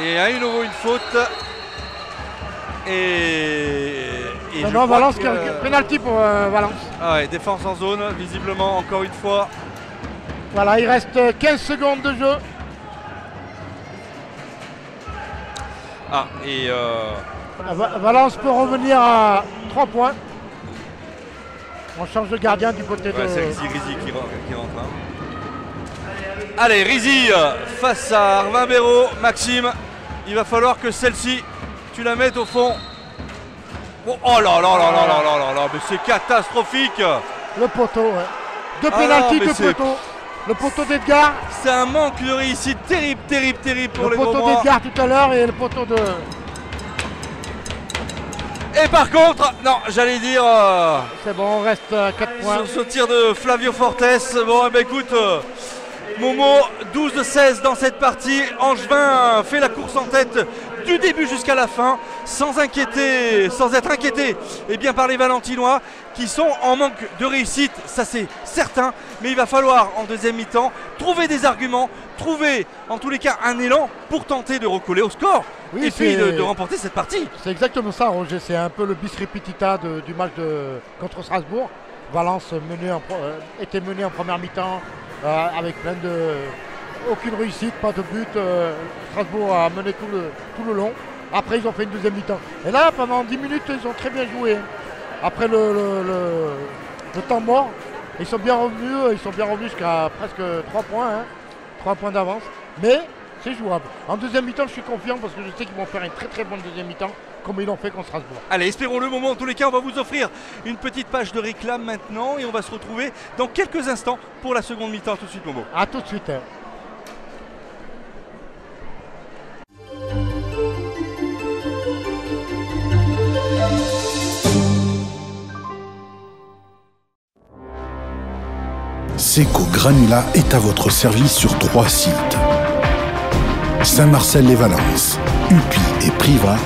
Et à nouveau une faute. Et Valence qui pénalty pour Valence. Ah ouais, défense en zone, visiblement encore une fois. Voilà, il reste 15 secondes de jeu. Valence peut revenir à 3 points. On change de gardien du côté de... C'est Rizy qui rentre. Hein. Allez, Rizy face à Arvin Béraud. Maxime, il va falloir que celle-ci, tu la mettes au fond. Oh là là, mais c'est catastrophique. Le poteau, ouais. 2 pénaltys de poteau. Le poteau d'Edgar. C'est un manque de réussite terrible pour les Gaumois. Le poteau d'Edgar tout à l'heure et le poteau de... Et par contre, non, j'allais dire... c'est bon, on reste à 4 points. Sur ce tir de Flavio Fortes, bon, écoute... Momo, 12-16 dans cette partie. Angevin fait la course en tête du début jusqu'à la fin, sans être inquiété par les Valentinois qui sont en manque de réussite, ça c'est certain. Mais il va falloir en deuxième mi-temps trouver des arguments, trouver en tous les cas un élan pour tenter de recoller au score et puis de remporter cette partie. C'est exactement ça, Roger. C'est un peu le bis repetita du match contre Strasbourg. Valence était mené en première mi-temps. Avec aucune réussite, pas de but. Strasbourg a mené tout le long. Après ils ont fait une deuxième mi-temps. Et là pendant 10 minutes ils ont très bien joué. Après le temps mort, ils sont bien revenus jusqu'à presque 3 points. 3 points d'avance. Mais c'est jouable. En deuxième mi-temps je suis confiant parce que je sais qu'ils vont faire une très très bonne deuxième mi-temps. Comme ils l'ont fait contre Strasbourg. Allez, espérons le moment. En tous les cas, on va vous offrir une petite page de réclame maintenant et on va se retrouver dans quelques instants pour la seconde mi-temps. Tout de suite, Momo. A tout de suite. Seco Granula est à votre service sur 3 sites. Saint-Marcel-les-Valences, Upi et Privas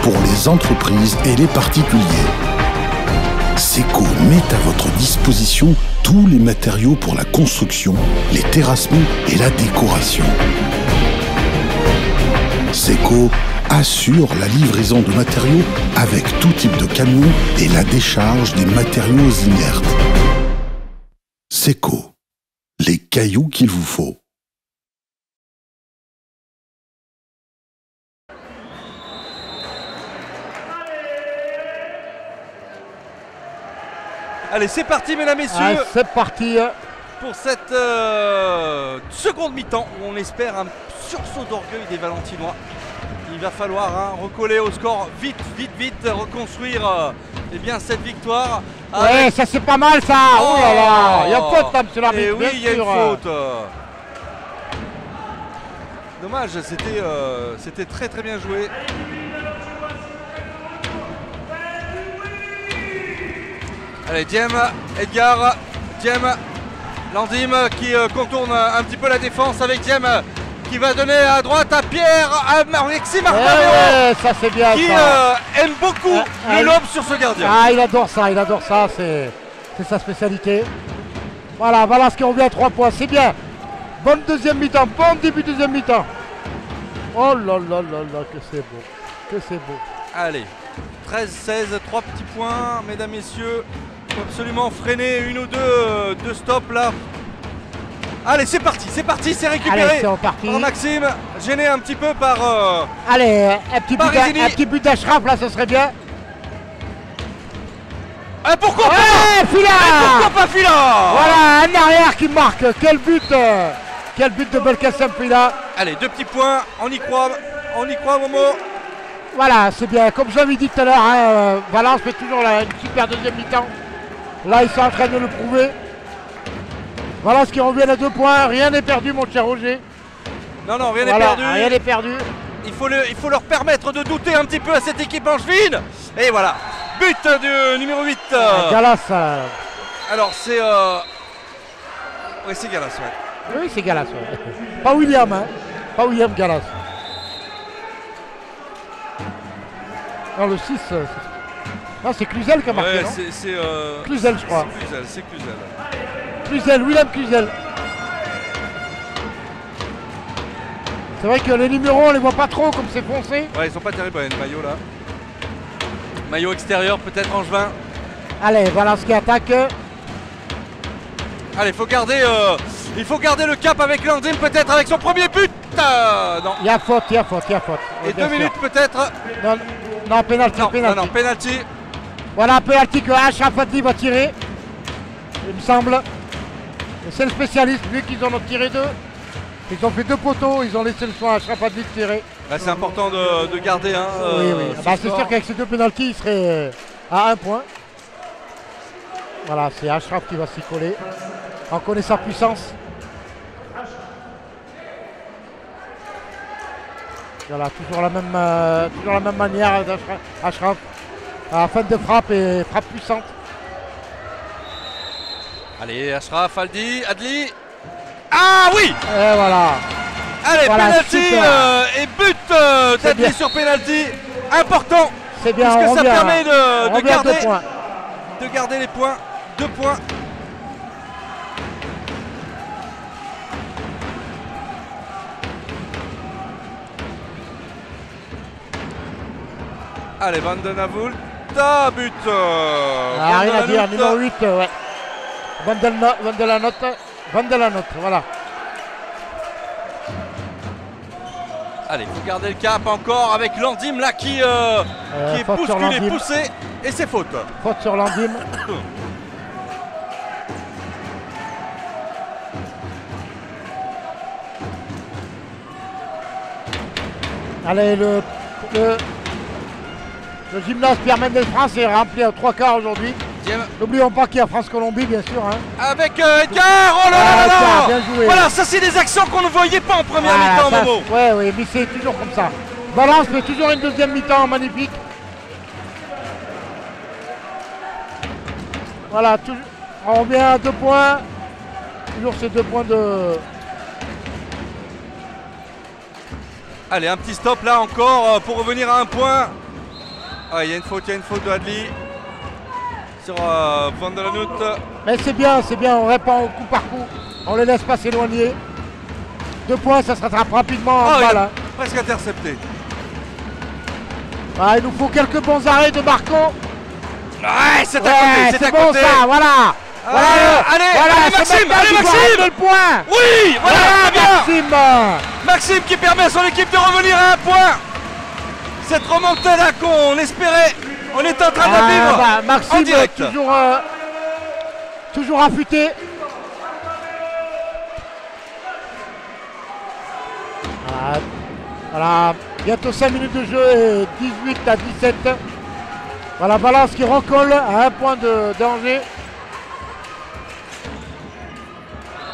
pour les entreprises et les particuliers. Seco met à votre disposition tous les matériaux pour la construction, les terrassements et la décoration. Seco assure la livraison de matériaux avec tout type de camion et la décharge des matériaux inertes. Seco, les cailloux qu'il vous faut. Allez, c'est parti, mesdames, messieurs. Ah, c'est parti. Pour cette seconde mi-temps où on espère un sursaut d'orgueil des Valentinois. Il va falloir recoller au score vite, reconstruire eh bien, cette victoire. Ouais, ça c'est pas mal ça. Oh là là, il y a faute là, monsieur l'arbitre. Oui, il y a une faute. Dommage, c'était très bien joué. Allez, Diem, Edgar, Diem, Landim qui contourne un petit peu la défense avec Diem qui va donner à droite à Pierre, à Alexis Martin, ça c'est bien qui aime beaucoup le lob sur ce gardien. Ah, il adore ça, c'est sa spécialité. Voilà, Valence qui revient à 3 points, c'est bien. Bonne deuxième mi-temps, bon début de deuxième mi-temps. Oh là là là là, que c'est beau. Allez, 13-16, 3 petits points, mesdames, messieurs. Il faut absolument freiner une ou deux stops là. Allez, c'est parti, c'est récupéré par Maxime, gêné un petit peu par... Allez, un petit but d'Ashraf là, ce serait bien. Pourquoi pas Fila. Voilà, un arrière qui marque, quel but de Belkacem Fila. Allez, 2 petits points, on y croit Momo. Voilà, c'est bien, comme j'avais dit tout à l'heure, Valence fait toujours une super deuxième mi-temps. Là, ils sont en train de le prouver. Valence qui revient à 2 points, rien n'est perdu mon cher Roger. Non, rien n'est perdu. Rien n'est perdu. Il faut leur permettre de douter un petit peu à cette équipe angevine. Et voilà, but du numéro 8. Galas. Alors c'est... Oui, c'est Galas, ouais. Oui, c'est Galas, ouais. Pas William, hein. Pas William Galas. Non, le 6, non, c'est Cluzel qui a marqué, ouais, non c'est Cluzel, je crois. C'est Cluzel. William Cluzel. C'est vrai que les numéros, on les voit pas trop comme c'est foncé. Ouais, ils sont pas terribles, le maillot là. Maillot extérieur, peut-être angevin. Allez, Valence qui attaque. Allez, il faut garder le cap avec Landim, peut-être avec son premier but. Non. Il y a faute. Et 2 minutes peut-être. Non, pénalty. Non, pénalty. Voilà, pénalty que Ashraf Adli va tirer. Il me semble. C'est le spécialiste, vu qu'ils en ont tiré 2. Ils ont fait 2 poteaux, ils ont laissé le soin à Ashraf Adli de tirer. Là, c'est important de garder. Oui. C'est sûr qu'avec ces 2 pénaltys, il serait à 1 point. Voilà, c'est Ashraf qui va s'y coller. On connaît sa puissance. Voilà, toujours la même manière d'Ashraf. À la fin de frappe et frappe puissante. Allez, Ashraf, Adli. Ah oui. Et voilà. Allez, penalty et but d'Adli sur penalty. Important. C'est bien, puisque ça permet de garder les points. 2 points. Allez, Van den Havoult, but. Rien à dire, numéro 8, ouais. Van de la note, voilà. Allez, il faut garder le cap encore avec Landim là qui est bousculé, poussé, et c'est faute. Faute sur Landim. Allez, le gymnase Pierre Mendès France est rempli à 3/4 aujourd'hui. N'oublions pas qu'il y a France-Colombie, bien sûr. Hein. Avec Edgar, oh là là. Bien joué. Voilà, ça c'est des actions qu'on ne voyait pas en première mi-temps, Momo. Oui, mais c'est toujours comme ça. Valence fait toujours une deuxième mi-temps magnifique. Voilà, on revient à 2 points. Toujours ces 2 points de... Allez, un petit stop là encore pour revenir à 1 point. Ah, il y a une faute de Adli. sur Van de la Noute. Mais c'est bien, on répond au coup par coup. On les laisse pas s'éloigner. 2 points, ça se rattrape rapidement en balle. Presque intercepté. Ah, il nous faut quelques bons arrêts de Marco. Ouais, c'est à côté, c'est bon ça, voilà. Allez, Maxime, le point. Oui, voilà, Maxime. Maxime qui permet à son équipe de revenir à 1 point. Cette remontada qu'on espérait, on est en train de la vivre Maxime, en direct. Toujours affûté. Voilà, bientôt 5 minutes de jeu et 18-17. Voilà, Valence qui recolle à 1 point de danger.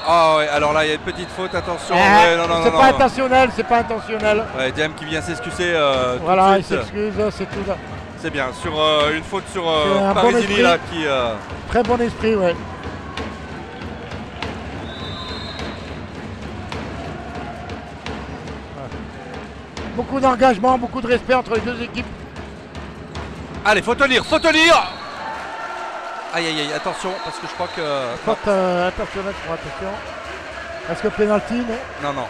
Ah ouais, alors là il y a une petite faute, attention. C'est pas intentionnel, c'est pas intentionnel. Ouais, Diem qui vient s'excuser. Voilà, il s'excuse, c'est tout. C'est bien, sur une faute sur bon Parisini là qui. Très bon esprit, ouais. Beaucoup d'engagement, beaucoup de respect entre les deux équipes. Allez, faut tenir. Aïe, attention, parce que je crois que. Faute intentionnelle, attention. Est-ce que penalty, non? Non.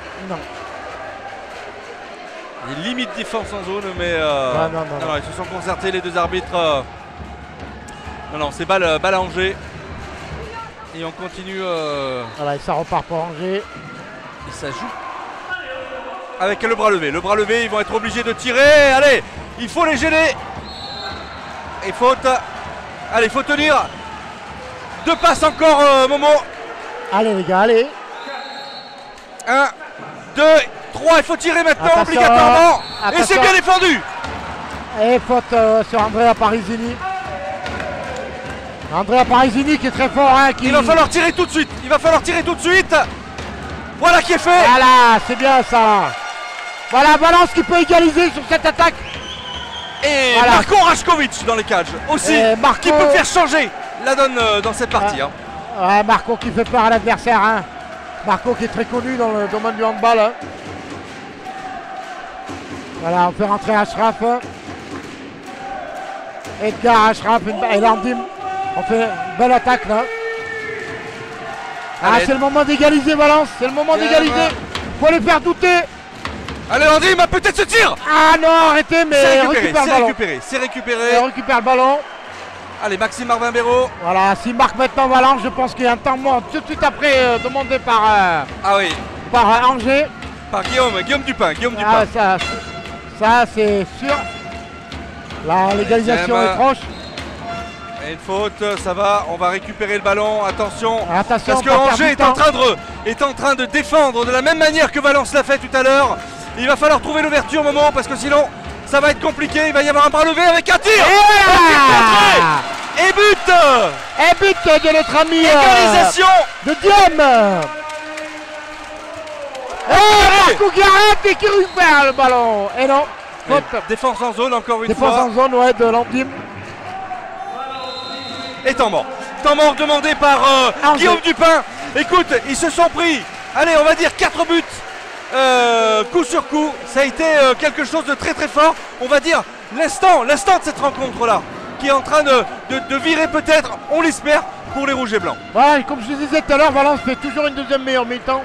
Il y a limite défense en zone, mais. Non, ils se sont concertés, les 2 arbitres. Non, c'est balle à Angers. Et on continue. Voilà, et ça repart pour Angers. Et ça joue. Avec le bras levé. Le bras levé, ils vont être obligés de tirer. Allez, il faut les gêner. Et faute. Allez, il faut tenir. 2 passes encore, Momo. Allez, les gars, allez. 1, 2, 3. Il faut tirer maintenant, obligatoirement. Et c'est bien défendu. Et faute sur Andrea Parisini. Andrea Parisini qui est très fort. Il va falloir tirer tout de suite. Voilà qui est fait. Voilà, c'est bien ça. Voilà, Valence qui peut égaliser sur cette attaque. Et voilà. Marco Rašković dans les cages aussi, qui peut faire changer la donne dans cette partie. Marco qui fait peur à l'adversaire. Marco qui est très connu dans le domaine du handball. Voilà, on fait rentrer Ashraf. Edgar Ashraf et Landim. On fait une belle attaque là. C'est le moment d'égaliser Valence, c'est le moment d'égaliser. Faut les faire douter. Allez Landim, peut-être ce tir. Ah non, arrêtez, mais récupère le ballon. C'est récupéré. Il récupère le ballon. Allez, Maxime Marvin-Béraud. Voilà, s'il marque maintenant Valence, je pense qu'il y a un temps mort tout de suite après demandé par par Angers. Par Guillaume Dupin. Ça c'est sûr. Là, l'égalisation est proche. Et une faute, ça va, on va récupérer le ballon, attention parce que Angers est en train de défendre de la même manière que Valence l'a fait tout à l'heure. Il va falloir trouver l'ouverture moment parce que sinon ça va être compliqué, il va y avoir un bras levé avec un tir. Et but de notre ami égalisation de Diem. Marco qui arrête et qui récupère le ballon. Et non, faute. Défense en zone encore une fois. Défense en zone, ouais, de Landim. Et temps mort demandé par Guillaume Dupin. Écoute, ils se sont pris, allez, on va dire 4 buts coup sur coup. Ça a été quelque chose de très très fort. On va dire l'instant de cette rencontre-là, qui est en train de virer peut-être, on l'espère, pour les rouges et blancs. Ouais, comme je disais tout à l'heure, Valence fait toujours une deuxième meilleure mi-temps.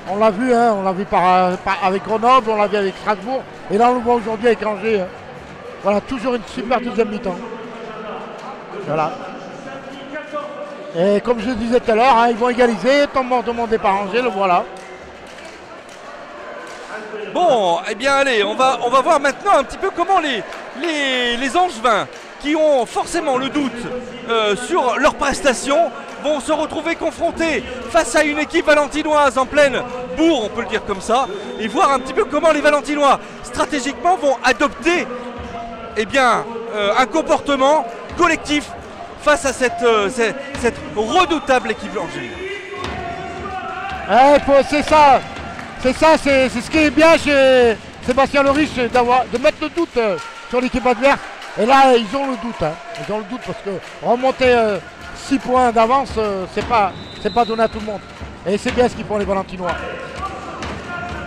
On l'a vu, avec Grenoble, on l'a vu avec Strasbourg. Et là, on le voit aujourd'hui avec Angers. Voilà, toujours une super deuxième mi-temps. Voilà. Et comme je le disais tout à l'heure, ils vont égaliser. Temps mort demandé par Angers, le voilà. Bon, eh bien allez, on va voir maintenant un petit peu comment les Angevins, qui ont forcément le doute sur leurs prestations, vont se retrouver confrontés face à une équipe valentinoise en pleine bourre, on peut le dire comme ça, et voir un petit peu comment les Valentinois stratégiquement vont adopter un comportement collectif face à cette redoutable équipe angevine. C'est ce qui est bien chez Sébastien Leriche, de mettre le doute sur l'équipe adverse. Et là, ils ont le doute. Ils ont le doute parce que remonter 6 points d'avance, c'est pas donné à tout le monde. Et c'est bien ce qu'ils font les Valentinois.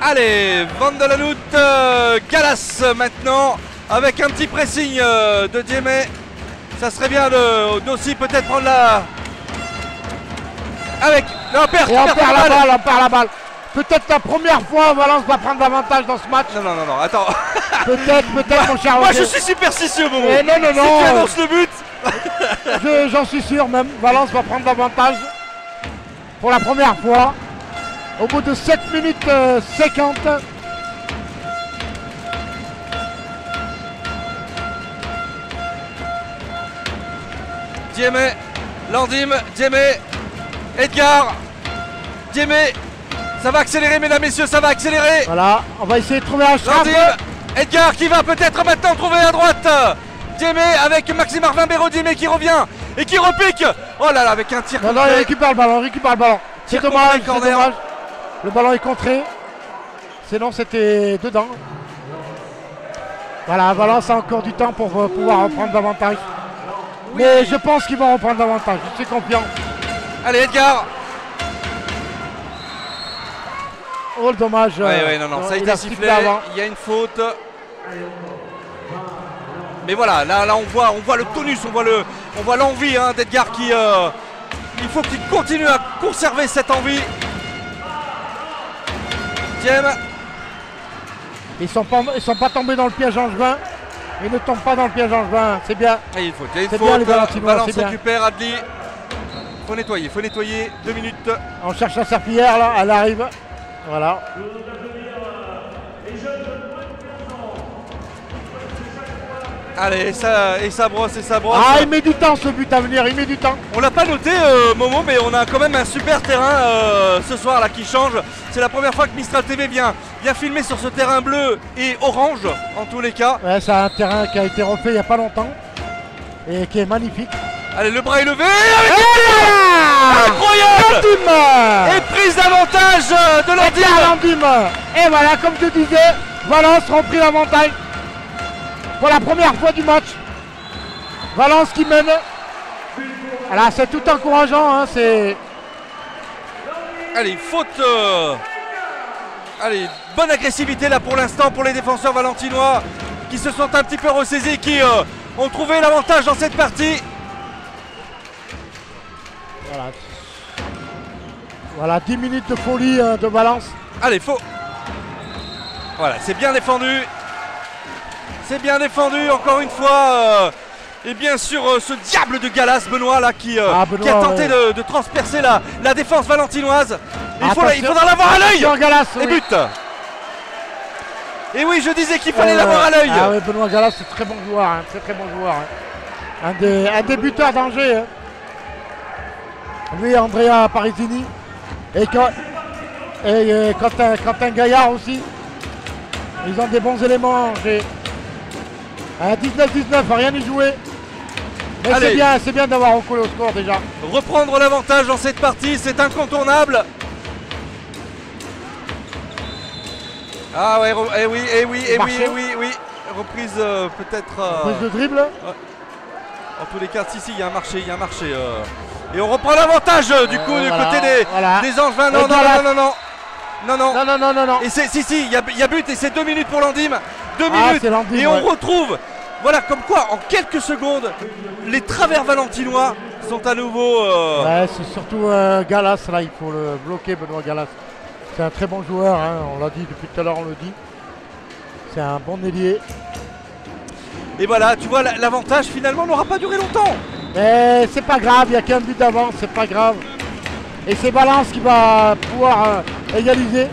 Allez, Van de la Noute, Galas maintenant, avec un petit pressing de Diemet. Ça serait bien d'aussi peut-être prendre la... Avec... Non, on perd la balle. Peut-être la première fois Valence va prendre l'avantage dans ce match. Non, attends. Peut-être mon cher. Moi je suis superstitieux, Momo. Non. Si tu annonces le but. J'en suis sûr même. Valence va prendre l'avantage pour la première fois. Au bout de 7 minutes 50. Diémé, Landim, Diémé, Edgar, Diémé, ça va accélérer mesdames, messieurs, ça va accélérer. Voilà, on va essayer de trouver un Landim, Edgar qui va peut-être maintenant trouver à droite. Diémé avec Maxime Arvin Béraud, Diémé qui revient et qui repique. Oh là là, avec un tir. Non, il récupère le ballon, C'est dommage. Le ballon est contré. Sinon c'était dedans. Voilà, Valence a encore du temps pour pouvoir reprendre l'avantage. Oui. Mais je pense qu'ils vont reprendre l'avantage, je suis confiant. Allez Edgar. Oh le dommage. Oui, non, ça a été sifflé. Il y a une faute. Mais voilà, là on voit le tonus, on voit l'envie d'Edgar qui... il faut qu'il continue à conserver cette envie. Diem. Ils sont pas tombés dans le piège angevin. Ils ne tombent pas dans le piège angevin, c'est bien. Il y a une faute, Valence récupère, Adli. Faut nettoyer, 2 minutes. On cherche la serpillière là, elle arrive. Voilà. Allez, ça brosse. Ah, il met du temps ce but à venir, il met du temps. On l'a pas noté, Momo, mais on a quand même un super terrain ce soir là qui change. C'est la première fois que Mistral TV vient filmer sur ce terrain bleu et orange en tous les cas. Ouais, c'est un terrain qui a été refait il n'y a pas longtemps et qui est magnifique. Allez, le bras est levé avec incroyable Landim. Et prise d'avantage de Landim. Et voilà, comme je disais, Valence repris l'avantage. Pour la première fois du match, Valence qui mène. Alors c'est tout encourageant, c'est... Allez, faute. Allez, bonne agressivité là pour l'instant pour les défenseurs valentinois qui se sont un petit peu ressaisis, qui ont trouvé l'avantage dans cette partie. Voilà, 10 minutes de folie de Valence. Allez, faux. Voilà, c'est bien défendu. C'est bien défendu encore une fois. Et bien sûr ce diable de Gallas, Benoît là qui a tenté de transpercer la défense valentinoise. Il faudra l'avoir à l'œil. Et but. Et oui, je disais qu'il fallait l'avoir à l'œil. Ah oui, Benoît Gallas, c'est très bon joueur, très bon joueur. Un des buteurs d'Angers. Lui, Andrea Parisini. Et Quentin Gaillard aussi. Ils ont des bons éléments, Angers. À 19-19, rien n'y jouer. Mais c'est bien d'avoir recollé au score déjà. Reprendre l'avantage dans cette partie, c'est incontournable. Ah ouais, oui. Reprise peut-être... Reprise de dribble. En tous les cas, si, il y a un marché. Et on reprend l'avantage du coup du côté des Angevins. Non. Et il y a but et c'est 2 minutes pour Landim. 2 minutes Landim, et on retrouve, voilà, comme quoi en quelques secondes, les travers valentinois sont à nouveau... Ouais, c'est surtout Gallas, là, il faut le bloquer, Benoît Gallas. C'est un très bon joueur, on l'a dit depuis tout à l'heure, on le dit. C'est un bon ailier. Et voilà, tu vois, l'avantage finalement n'aura pas duré longtemps. Mais c'est pas grave, il n'y a qu'un but d'avance, c'est pas grave. Et c'est Valence qui va pouvoir égaliser.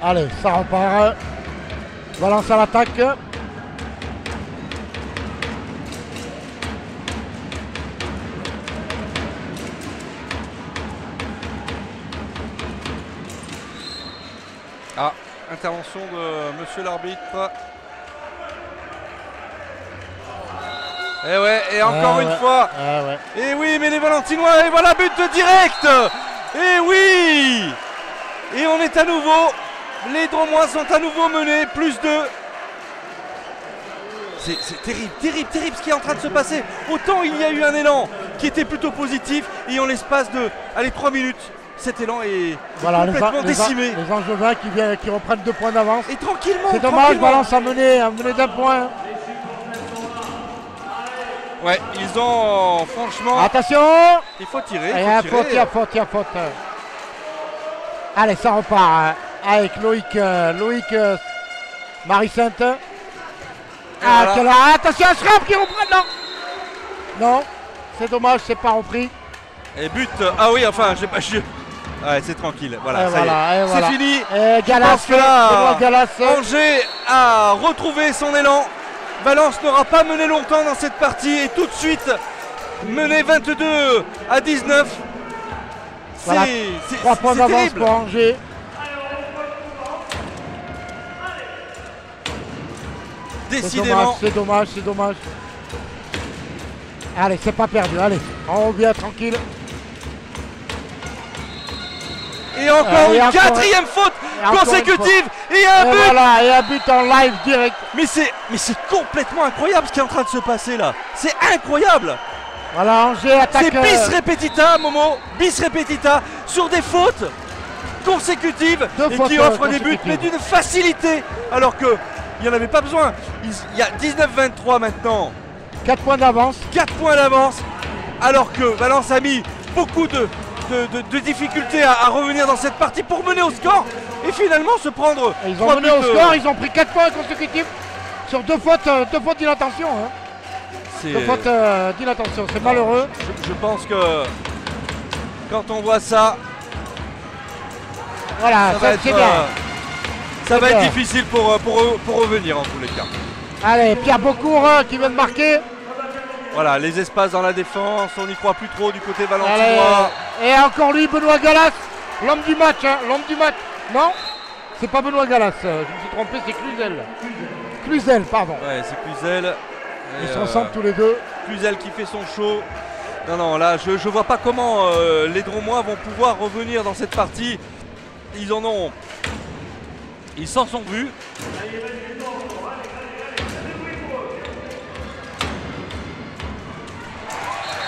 Allez, ça repart. Valence à l'attaque. Ah, intervention de monsieur l'arbitre. Et ouais, et encore une fois. Et oui, mais les Valentinois, et voilà, but direct. Et oui. Et on est à nouveau, les Dromois sont à nouveau menés, +2. C'est terrible, terrible, terrible ce qui est en train de se passer. Autant il y a eu un élan qui était plutôt positif, et en l'espace de 3 minutes, cet élan est complètement décimé. Les Angevins qui reprennent 2 points d'avance. Et tranquillement. C'est dommage, Valence a mené d'1 point. Ouais, ils ont franchement. Attention. Il faut tirer. Il y a faute. Allez, ça repart avec Loïc Marie-Sainte. Voilà. Attention, Ashraf qui reprend. Non, c'est dommage, c'est pas repris. Et but. Ah oui, enfin, j'ai pas. Ouais, c'est tranquille. Voilà, ça y est. C'est fini. Galas, Angers a retrouvé son élan. Valence n'aura pas mené longtemps dans cette partie et tout de suite mené 22-19. Voilà, 3 points d'avance pour Angers. Décidément. C'est dommage. Allez, c'est pas perdu. Allez, on revient tranquille. Et encore une 4e faute consécutive. Et un but. Voilà, et un but en live direct. Mais c'est complètement incroyable ce qui est en train de se passer là. C'est incroyable. Voilà, Angers attaque. C'est bis repetita, Momo. Bis repetita sur des fautes consécutives et qui offrent des buts, mais d'une facilité. Alors qu'il n'y en avait pas besoin. Il y a 19-23 maintenant. 4 points d'avance. 4 points d'avance. Alors que Valence a mis beaucoup de difficultés à revenir dans cette partie pour mener au score et finalement se prendre. Et ils ont mené au score, ils ont pris 4 points consécutifs sur 2 fautes d'inattention. 2 fautes d'inattention, c'est malheureux. Je pense que quand on voit ça, voilà, c'est bien. Ça va être difficile pour revenir en tous les cas. Allez, Pierre Beaucourt qui vient de marquer. Voilà, les espaces dans la défense, on n'y croit plus trop du côté valentinois. Et encore lui, Benoît Galas, l'homme du match, l'homme du match. Non, c'est pas Benoît Galas, je me suis trompé, c'est Cluzel. Cluzel, pardon. Ouais, c'est Cluzel. Ils se ressemblent tous les deux. Cluzel qui fait son show. Non, là, je vois pas comment les Dromois vont pouvoir revenir dans cette partie. Ils s'en sont vus.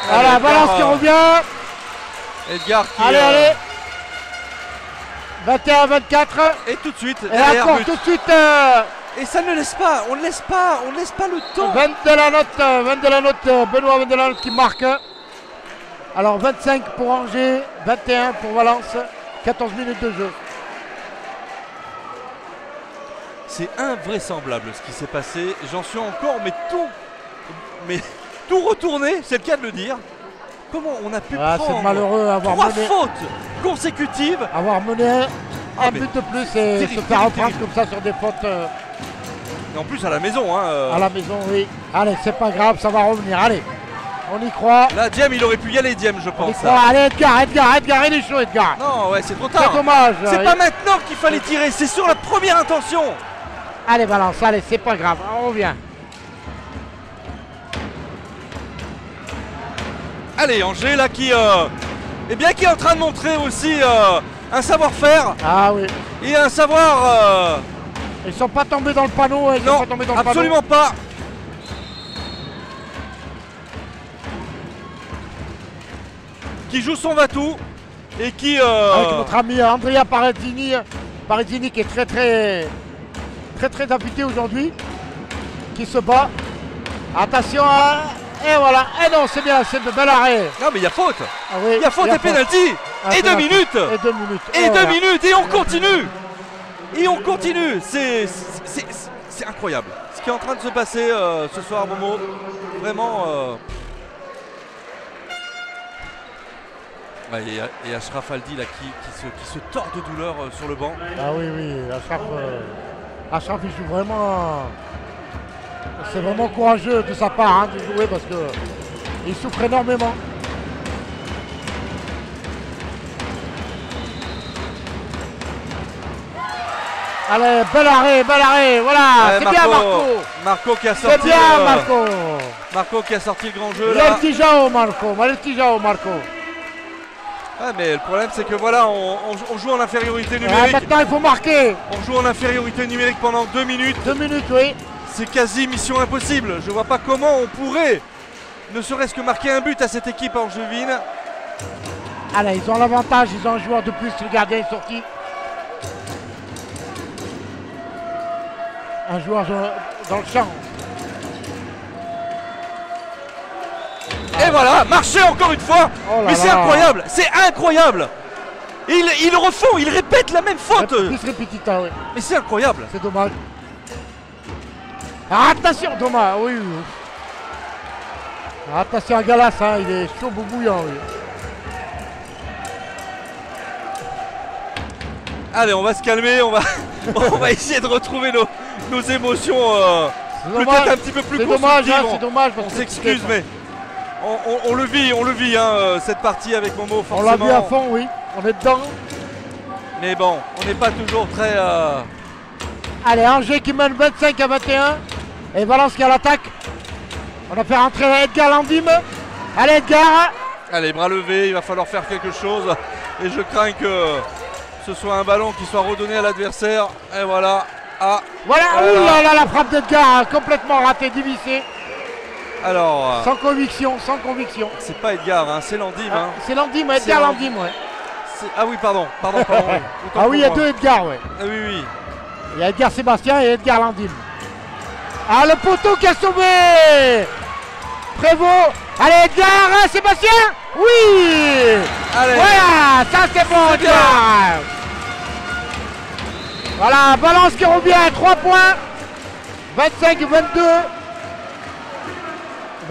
Voilà, Valence qui revient. Edgar qui. Allez. 21-24. Et tout de suite. Et encore tout de suite. Et ça ne laisse pas. On ne laisse pas le temps. Benoît Vendelanotte qui marque. Alors 25 pour Angers, 21 pour Valence. 14 minutes de jeu. C'est invraisemblable ce qui s'est passé. J'en suis encore, tout retourné, c'est le cas de le dire. Comment on a pu prendre malheureux avoir 3 fautes consécutives, avoir mené un but de plus et se faire reprendre comme ça sur des fautes. Et en plus à la maison. À la maison, oui. Allez, c'est pas grave, ça va revenir. Allez, on y croit. Là, Diem, il aurait pu y aller, Diem, je pense. Allez, Edgar, il est chaud, Edgar. Non, ouais, c'est trop tard. C'est dommage. C'est pas maintenant qu'il fallait tirer, c'est sur la première intention. Allez, Valence, allez, c'est pas grave, on revient. Allez, Angers là qui est en train de montrer aussi un savoir-faire. Ah oui. Et un savoir. Ils sont pas tombés dans le panneau. Non, absolument pas. Qui joue son va-tout et qui. Avec notre ami Andrea Parezzini qui est très affûté aujourd'hui, qui se bat. Attention à. Et voilà, et non, c'est bien, c'est de bel arrêt. Non, mais il y a faute. Ah oui, il y a faute et pénalty. Et 2 minutes. Et 2 minutes. Et 2 minutes. Et on continue. Et on continue. C'est incroyable. Ce qui est en train de se passer ce soir, Momo. Vraiment. Ouais, et Achraf Aldi là, qui se tord de douleur sur le banc. Ah oui, Achraf il joue vraiment. C'est vraiment courageux de sa part de jouer parce qu'il souffre énormément. Allez, bel arrêt, voilà, c'est bien Marco. Marco qui a sorti. C'est bien Marco. Marco qui a sorti le grand jeu Il a là. le petit Jao Marco. Ah, mais le problème c'est que voilà, on joue en infériorité numérique. Maintenant il faut marquer. On joue en infériorité numérique pendant 2 minutes. 2 minutes, oui. C'est quasi mission impossible. Je vois pas comment on pourrait ne serait-ce que marquer un but à cette équipe angevine. Allez, ils ont l'avantage, ils ont un joueur de plus, le gardien est sorti. Un joueur dans le champ. Et voilà, marché encore une fois. Mais c'est incroyable, c'est incroyable. Ils le refont, ils répètent la même faute. Plus répétita, oui. Mais c'est incroyable. C'est dommage. Ah, attention, dommage, oui. Ah, attention à Galas, hein, il est chaud bouillant, oui. Allez, on va se calmer, on va essayer de retrouver nos émotions peut-être un petit peu plus constructives. C'est dommage, on s'excuse, mais on le vit hein, cette partie avec Momo, forcément. On l'a vu à fond, oui, on est dedans. Mais bon, on n'est pas toujours très... Allez, Angers qui mène 25-21. Et Valence qui a l'attaque. On va faire entrer Edgar Landim. Allez, Edgar. Allez, bras levés, il va falloir faire quelque chose. Et je crains que ce soit un ballon qui soit redonné à l'adversaire. Et voilà. Ah, voilà, là, la frappe d'Edgar complètement ratée, dévissée. Alors. Sans conviction. C'est pas Edgar, hein, c'est Landim. Hein. C'est Landim, Edgar Landim, ouais. Ah oui, pardon. Ah oui, il y a 2 Edgar, ouais. Ah oui. Il y a Edgar Sébastien et Edgar Landim. Ah, le poteau qui a sauvé Prévost. Allez, Edgar, Sébastien. Oui. Allez. Voilà, ça c'est bon, Edgar. Voilà, Valence qui revient à 3 points. 25-22.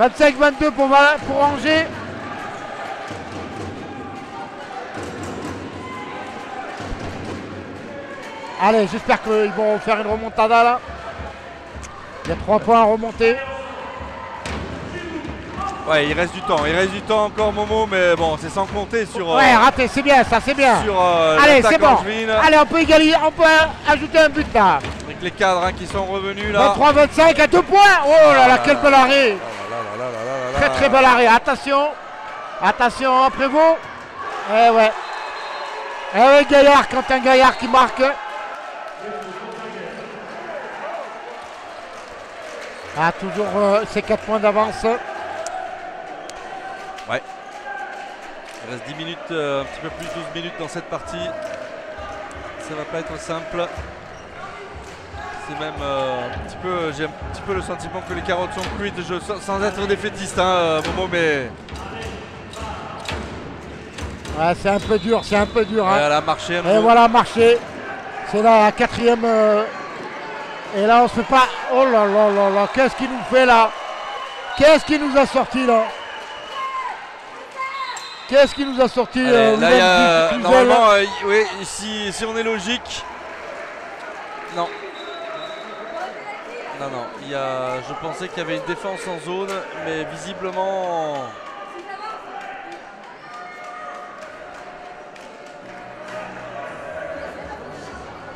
25-22 pour Angers. Allez, j'espère qu'ils vont faire une remontada là. Il y a 3 points à remonter. Ouais, il reste du temps encore Momo, mais bon, c'est sans compter sur... ouais, raté, c'est bien, ça c'est bien. Sur allez, c'est bon. Angevine. Allez, on peut égaliser, on peut ajouter un but là. Avec les cadres qui sont revenus là. 23-25 à 2 points. Oh là là, quel bel arrêt. Très bel arrêt, attention. Attention, Prévost. Eh ouais. Eh ouais, Gaillard, Quentin Gaillard qui marque. Ah, toujours ces 4 points d'avance. Ouais. Il reste 10 minutes, un petit peu plus 12 minutes dans cette partie. Ça va pas être simple. C'est même j'ai un petit peu le sentiment que les carottes sont cuites, sans être défaitiste, hein, Momo, mais... Ouais, c'est un peu dur, Hein. Elle a marché un peu. Et voilà, marché. C'est la 4e. Et là, on se fait pas... Oh là là là là, qu'est-ce qu'il nous fait là? Qu'est-ce qu'il nous a sorti là? Qu'est-ce qu'il nous a sorti? Allez, là, il y a... Normalement, oui, si on est logique... Non. Non, je pensais qu'il y avait une défense en zone, mais visiblement...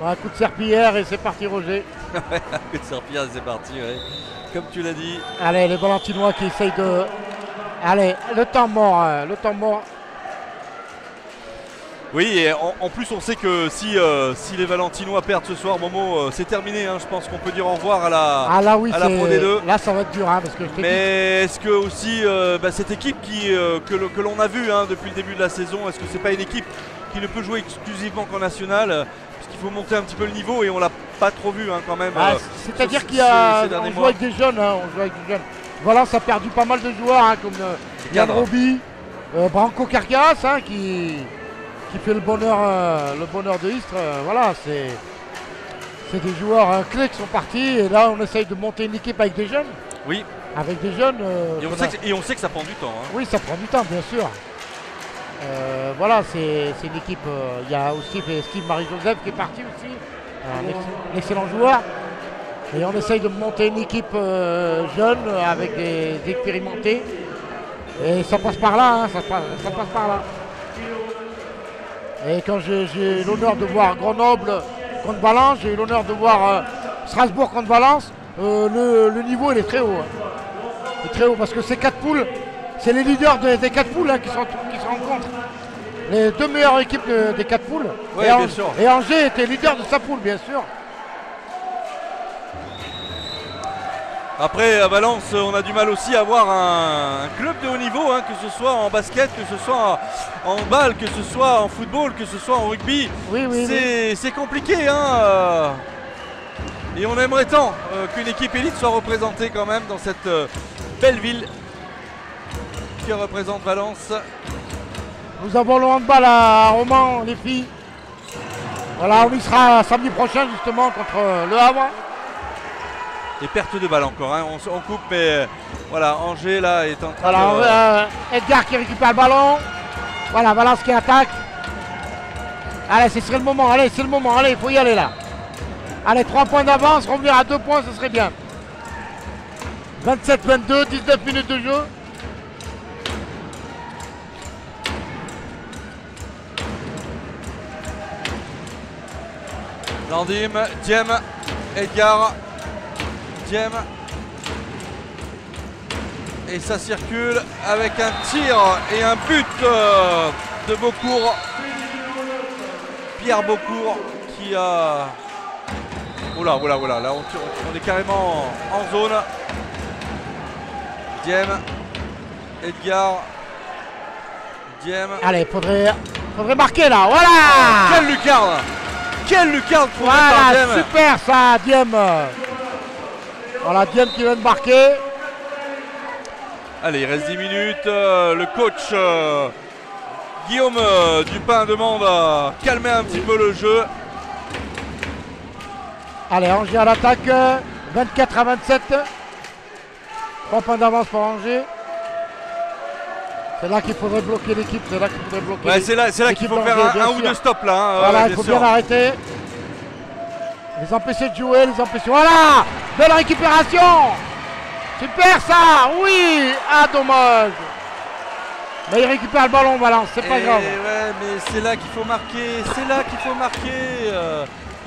Un coup de serpillière et c'est parti, Roger. Ouais, un coup de serpillière et c'est parti, ouais. Comme tu l'as dit. Allez, les Valentinois qui essayent de... Allez, le temps mort. Oui, et en plus on sait que si les Valentinois perdent ce soir, Momo, c'est terminé, hein. Je pense qu'on peut dire au revoir à la Pro D2. Là ça va être dur, hein, parce que mais est-ce que aussi cette équipe que l'on a vue, hein, depuis le début de la saison, est-ce que c'est pas une équipe qui ne peut jouer exclusivement qu'en national, parce qu'il faut monter un petit peu le niveau et on l'a pas trop vu, hein, quand même. C'est-à-dire qu'on joue avec des jeunes, hein, Valence a perdu pas mal de joueurs, hein, comme Yann Roby, Branco Cargas, hein, qui fait le bonheur de Istres. Voilà, c'est des joueurs clés qui sont partis et là on essaye de monter une équipe avec des jeunes. Oui. Avec des jeunes. Et on sait que ça prend du temps. Hein. Oui, ça prend du temps, bien sûr. Voilà, c'est une équipe. Il y a aussi Steve Marie-Joseph qui est parti aussi, un excellent joueur. Et on essaye de monter une équipe jeune avec des expérimentés. Et ça passe par là, hein, ça passe par là. Et quand j'ai l'honneur de voir Grenoble contre Valence, j'ai eu l'honneur de voir Strasbourg contre Valence, le niveau il est très haut. Hein. Très haut, parce que ces 4 poules, c'est les leaders des 4 poules hein, qui se rencontrent. Les 2 meilleures équipes des 4 poules. Ouais, bien sûr. Et Angers était leader de sa poule, bien sûr. Après, à Valence, on a du mal aussi à avoir un club de haut niveau, hein, que ce soit en basket, que ce soit en balle, que ce soit en football, que ce soit en rugby. Oui. C'est compliqué. Hein, et on aimerait tant qu'une équipe élite soit représentée quand même dans cette belle ville qui représente Valence. Nous avons le handball à Romans, les filles. Voilà, on y sera samedi prochain justement contre Le Havre. Et perte de balle encore, hein. On coupe, mais voilà, Angers là est en train de... Edgar qui récupère le ballon. Voilà, Valence qui attaque. Allez, ce serait le moment, allez, c'est le moment, allez, il faut y aller là. Allez, 3 points d'avance, revenir à 2 points, ce serait bien. 27-22, 19 minutes de jeu. Landim, Diem, Edgar. Diem. Et ça circule avec un tir et un but de Beaucourt. Pierre Beaucourt qui a... Oula, là on est carrément en zone. Diem, Edgar. Diem. Allez, faudrait marquer là, voilà. Quelle lucarne pour Diem. Super ça, Diem. Voilà, Diem qui vient de marquer. Allez, il reste 10 minutes. Le coach Guillaume Dupin demande à calmer un petit peu le jeu. Allez, Angers à l'attaque. 24-27. 3 points d'avance pour Angers. C'est là qu'il faudrait bloquer l'équipe. Ouais, c'est là qu'il faut faire un ou deux stops là. Hein, voilà, il faut bien arrêter. Les empêcher de jouer, les empêcher. Voilà! Belle récupération! Super ça! Oui! Ah, dommage! Mais il récupère le ballon, Valence, c'est pas grave. Ouais, mais c'est là qu'il faut marquer.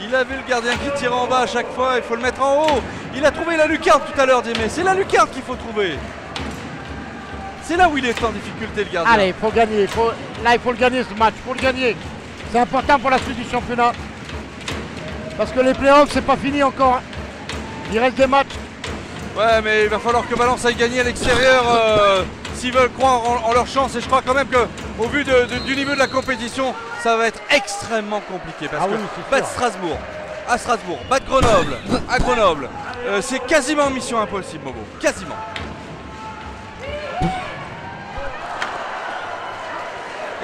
Il a vu le gardien qui tire en bas à chaque fois, il faut le mettre en haut. Il a trouvé la lucarne tout à l'heure, Diemé. C'est la lucarne qu'il faut trouver. C'est là où il est en difficulté, le gardien. Allez, il faut gagner. Là, il faut le gagner ce match. Il faut le gagner. C'est important pour la suite du championnat. Parce que les playoffs, c'est pas fini encore. Il reste des matchs. Ouais, mais il va falloir que Valence aille gagner à l'extérieur s'ils veulent croire en leur chance. Et je crois quand même qu'au vu du niveau de la compétition, ça va être extrêmement compliqué. Parce que battre Strasbourg, à Strasbourg, battre Grenoble, à Grenoble, c'est quasiment mission impossible, Momo. Quasiment.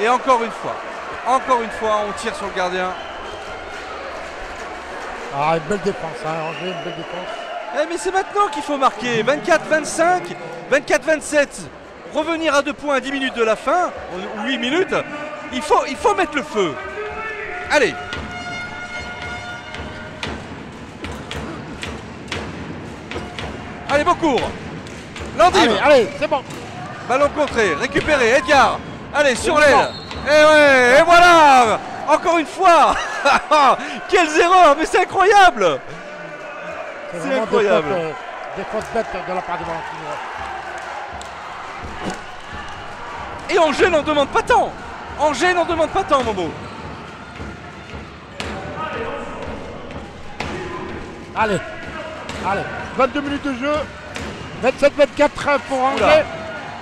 Et encore une fois, on tire sur le gardien. Ah, une belle défense, hein, Angers, une belle défense. Mais c'est maintenant qu'il faut marquer. 24-25, 24-27. Revenir à 2 points à 10 minutes de la fin, ou 8 minutes. Il faut mettre le feu. Allez. Allez, Beaucourt. Landim. Allez, c'est bon. Ballon contré, récupéré, Edgar. Allez, sur l'aile. Et voilà. Encore une fois. Quelles erreurs, mais c'est incroyable. C'est incroyable. Des fautes bêtes de la part des Valentinois. Et Angers n'en demande pas tant. Momo. Allez. 22 minutes de jeu. 27-24 pour Angers.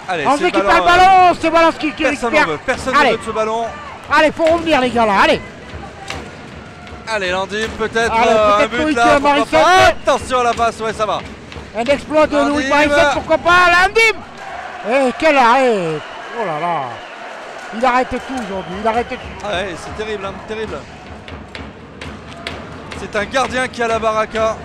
Allez, Angers qui perd le ballon. C'est Valence qui récupère. Personne ne veut de ce ballon. Allez, faut revenir les gars là. Allez, Landim, peut-être un but là. Attention à la passe, ouais, ça va. Un exploit de Louis Marissette, pourquoi pas, Landim. Et quel arrêt. Oh là là. Il arrêtait tout aujourd'hui, Ah ouais, c'est terrible, terrible. C'est un gardien qui a la baraka.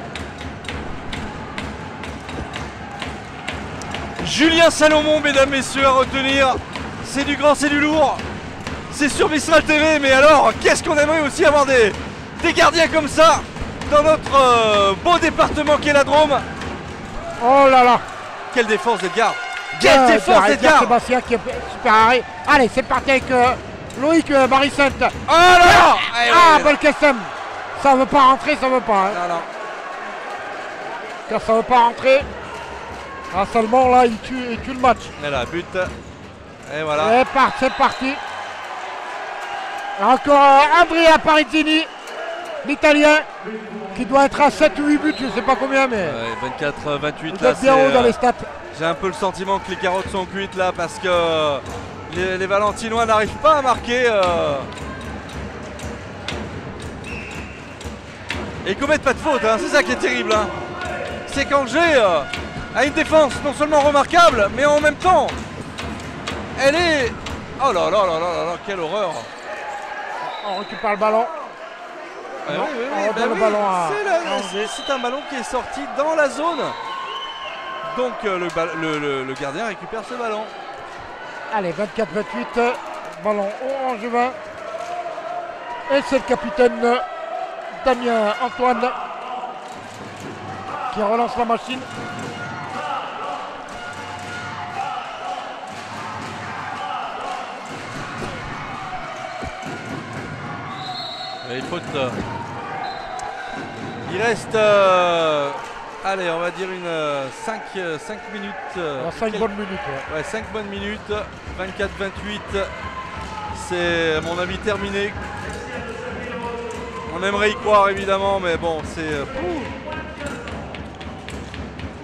Julien Salomon, mesdames, messieurs, à retenir. C'est du grand, c'est du lourd. C'est sur Mistral TV, mais alors, qu'est-ce qu'on aimerait aussi avoir des gardiens comme ça dans notre beau département qu'est la Drôme. Oh là là. Quelle défense d'Edgar. Quelle défense d'Edgar. Sébastien qui est super arrêt. Allez, c'est parti avec Loïc Marissette. Oh là là. Ah, Belkacem. Ça veut pas rentrer, ça veut pas. Hein. Non. Car ça veut pas rentrer. Ah, Salmon, là, il tue le match. Et là, but. Et voilà. Et c'est parti. Encore Andrea Parizzini, l'Italien, qui doit être à 7 ou 8 buts, je ne sais pas combien, mais... Ouais, 24-28, vous êtes bien haut dans les stats. J'ai un peu le sentiment que les carottes sont cuites là, parce que les Valentinois n'arrivent pas à marquer. Et ils commettent pas de faute, hein, c'est ça qui est terrible. Hein. C'est qu'Angers a une défense non seulement remarquable, mais en même temps, elle est... Oh là là là là là, quelle horreur. On récupère le ballon. Oui, le ballon à c'est un ballon qui est sorti dans la zone. Donc le gardien récupère ce ballon. Allez, 24-28, ballon au Angevin. Et c'est le capitaine Damien Antoine qui relance la machine. Et faute. Il reste, allez, on va dire une 5 minutes. 5 bonnes minutes. Ouais, 5 bonnes minutes. 24-28. C'est à mon avis terminé. On aimerait y croire évidemment, mais bon, c'est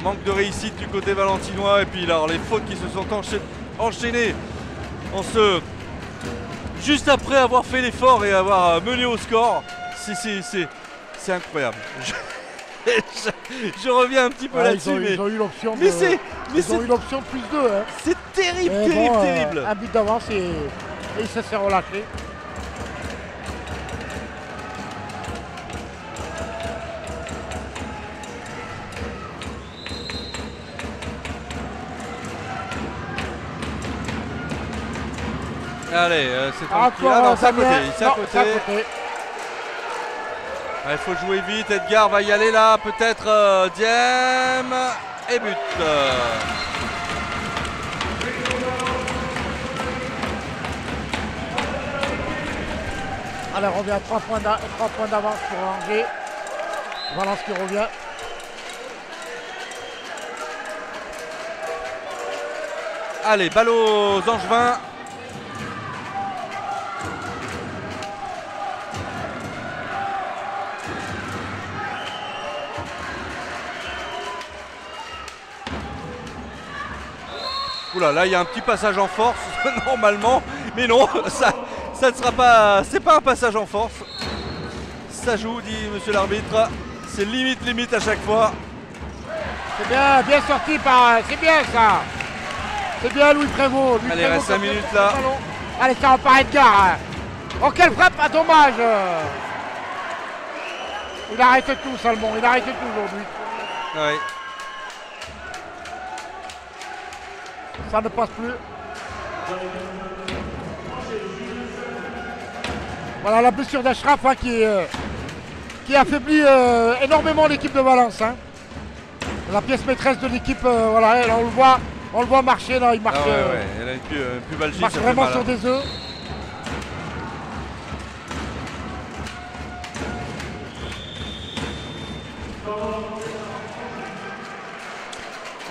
manque de réussite du côté valentinois. Et puis alors les fautes qui se sont enchaînées juste après avoir fait l'effort et avoir mené au score. C'est incroyable. Je reviens un petit peu là-dessus. Ils ont eu l'option eu l'option de plus 2. Hein. C'est terrible, terrible. Un but d'avance et ça s'est relâché. Allez, c'est tranquille. Ah non, c'est à côté. C'est à côté. Il faut jouer vite. Edgar va y aller là. Peut-être Diem. Et but. Allez, on revient à 3 points d'avance pour Angers. Valence qui revient. Allez, balle aux Angevins. Oula, là il y a un petit passage en force normalement, mais non, ça ne sera pas, c'est pas un passage en force. Ça joue, dit monsieur l'arbitre, c'est limite à chaque fois. C'est bien sorti c'est bien ça. C'est bien Louis Prévost. Allez, reste 5 minutes là. Allez, ça repart Edgar. Oh, quelle frappe, ah, dommage. Il arrête tout, Salmon, il arrête tout aujourd'hui. Ouais. Ça ne passe plus. Voilà la blessure d'Achraf hein, qui affaiblit énormément l'équipe de Valence. Hein. La pièce maîtresse de l'équipe, voilà, là, on le voit marcher, là, il marche. Ah ouais, elle a une pubalgie, marche vraiment sur des œufs.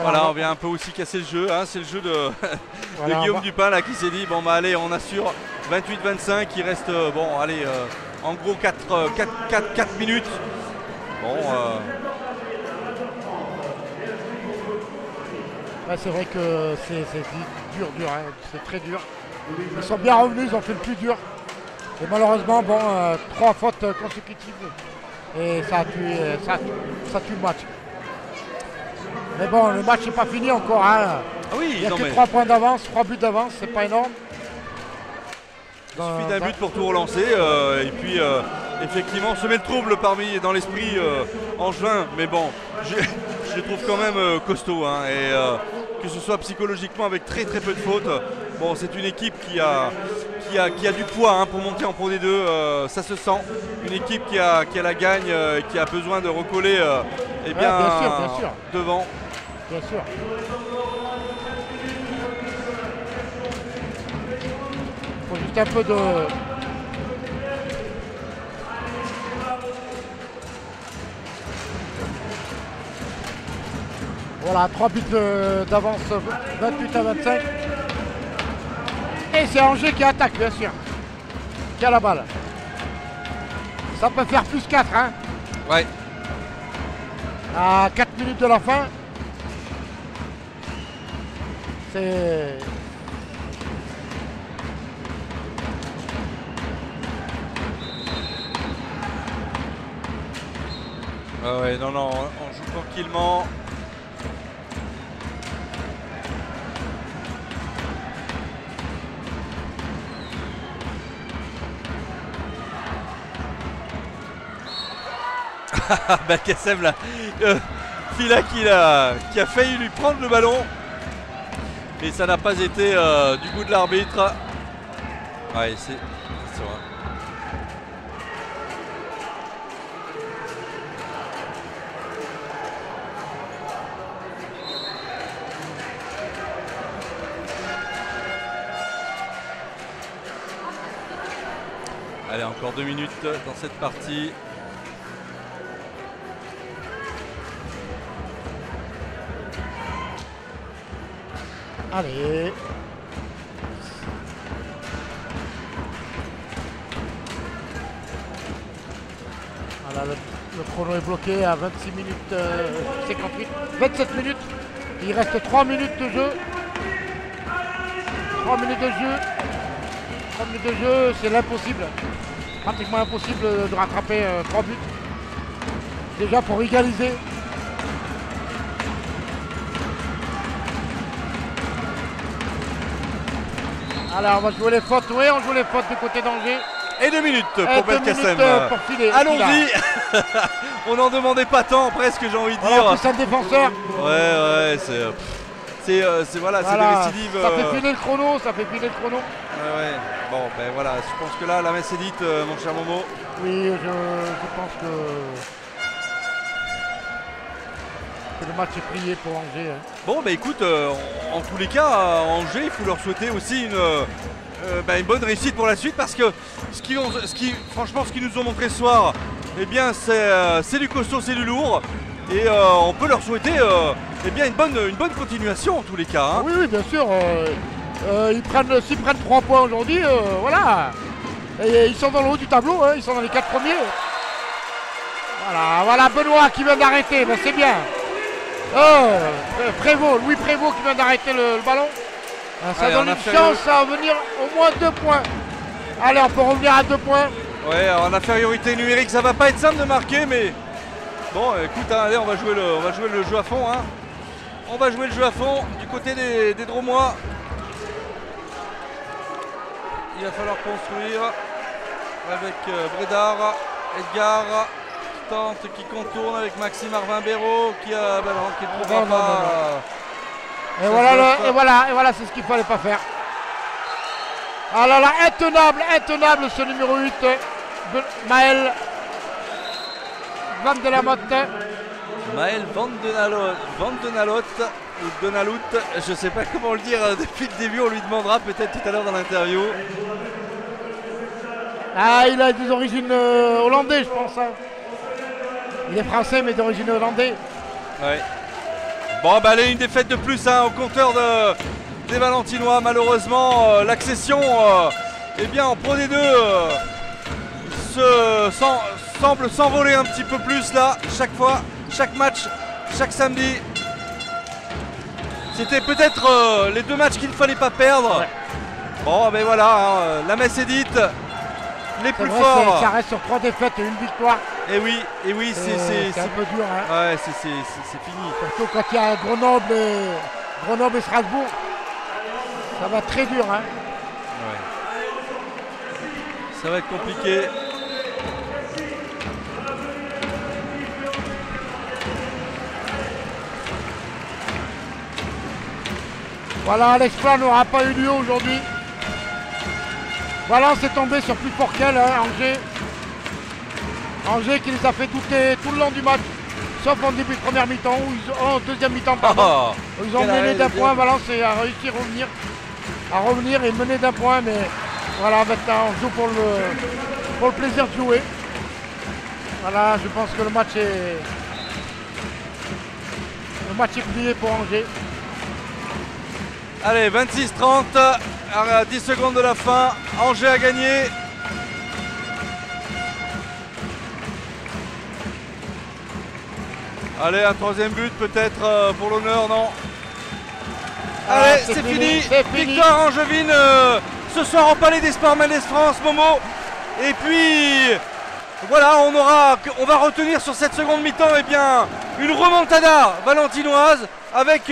Voilà, on vient un peu aussi casser le jeu, hein. C'est le jeu de Guillaume Dupin là, qui s'est dit bon bah allez, on assure 28-25, il reste bon allez en gros 4 minutes. Bon ouais, c'est vrai que c'est dur, hein. C'est très dur. Ils sont bien revenus, ils ont fait le plus dur. Et malheureusement, bon, 3 fautes consécutives. Et ça tue le match. Mais bon, le match n'est pas fini encore. Hein. Ah oui, il n'y a que 3 points d'avance, 3 buts d'avance, c'est pas énorme. Il suffit d'un but pour tout relancer. Et puis, effectivement, semer le trouble dans l'esprit angevin. Mais bon, je les trouve quand même costauds. Hein, et que ce soit psychologiquement avec très peu de fautes. Bon, c'est une équipe qui a du poids hein, pour monter en Pro D2. Ça se sent. Une équipe qui a la gagne, qui a besoin de recoller bien sûr. devant. Bien sûr. Il faut juste un peu de... Voilà, 3 buts d'avance, 28 à 25. Et c'est Angers qui attaque, bien sûr. Qui a la balle. Ça peut faire plus 4, hein. Ouais. À 4 minutes de la fin. C'est... Ah ouais, non, on joue tranquillement. Belkacem là, Fila qui a failli lui prendre le ballon. Et ça n'a pas été du goût de l'arbitre. Ouais, c'est vrai. Allez, encore 2 minutes dans cette partie. Allez. Voilà, le chrono est bloqué à 26 minutes 58. 27 minutes. Il reste 3 minutes de jeu. 3 minutes de jeu. 3 minutes de jeu, c'est l'impossible. Pratiquement impossible de rattraper 3 buts. Déjà pour égaliser. Alors on va jouer les fautes, oui on joue les fautes du côté d'Angers. Et 2 minutes pour Belkacem. Allons-y. On n'en demandait pas tant presque, j'ai envie de dire. Plus un défenseur. Ouais, c'est voilà, c'est des récidives. Ça fait filer le chrono, Ouais. Bon, ben voilà, je pense que là, la messe est dite, mon cher Momo. Oui, je pense que le match est plié pour Angers. Hein. Bon, bah écoute, en tous les cas, à Angers, il faut leur souhaiter aussi une bonne réussite pour la suite, parce que franchement, ce qu'ils nous ont montré ce soir, eh bien, c'est du costaud, c'est du lourd, et on peut leur souhaiter une bonne continuation en tous les cas. Hein. Oui, bien sûr. S'ils prennent 3 points aujourd'hui, voilà. Et ils sont dans le haut du tableau, hein, ils sont dans les 4 premiers. Voilà Benoît qui vient d'arrêter, ben c'est bien. Louis Prévost qui vient d'arrêter le ballon. Ça donne une chance à venir au moins 2 points. Allez, on peut revenir à 2 points. Ouais, en infériorité numérique, ça va pas être simple de marquer, mais bon, écoute, hein, allez, on va jouer le jeu à fond. Hein. On va jouer le jeu à fond du côté des Dromois. Il va falloir construire avec Bredard, Edgar. Qui contourne avec Maxime Arvin-Béraud qui ne trouvera pas. Et voilà, c'est ce qu'il ne fallait pas faire. Ah là là, intenable ce numéro 8, Maël Van de la Motte. Maël Van Denalotte ou Donalout, je ne sais pas comment le dire depuis le début, on lui demandera peut-être tout à l'heure dans l'interview. Ah, il a des origines hollandaises, je pense. Hein. Il est français mais d'origine hollandaise. Ouais. Bon bah allez, une défaite de plus hein, au compteur des Valentinois. Malheureusement l'accession en Pro D2 semble s'envoler un petit peu plus là. Chaque fois, chaque match, chaque samedi. C'était peut-être les 2 matchs qu'il ne fallait pas perdre. Ouais. Bon ben voilà, hein, la messe est dite. Les plus forts. Ça reste sur 3 défaites et 1 victoire. Et oui, c'est un peu dur. Hein. Ouais, c'est fini. Surtout quand il y a Grenoble et Strasbourg. Ça va être très dur. Hein. Ouais. Ça va être compliqué. Voilà, l'exploit n'aura pas eu lieu aujourd'hui. Valence est tombé sur plus fort qu'elle, hein, Angers. Angers qui les a fait douter tout le long du match, sauf en début de première mi-temps, en deuxième mi-temps, pardon. Ils ont mené d'1 point, Valence a réussi à revenir et mener d'1 point, mais voilà, maintenant on joue pour le plaisir de jouer. Voilà, je pense que le match Le match est plié pour Angers. Allez, 26-30, à 10 secondes de la fin, Angers a gagné. Allez, un troisième but peut-être pour l'honneur, non? Allez, c'est fini. Victoire angevine ce soir au Palais des Sports Mendes France, Momo. Et puis, voilà, on va retenir sur cette seconde mi-temps une remontada valentinoise avec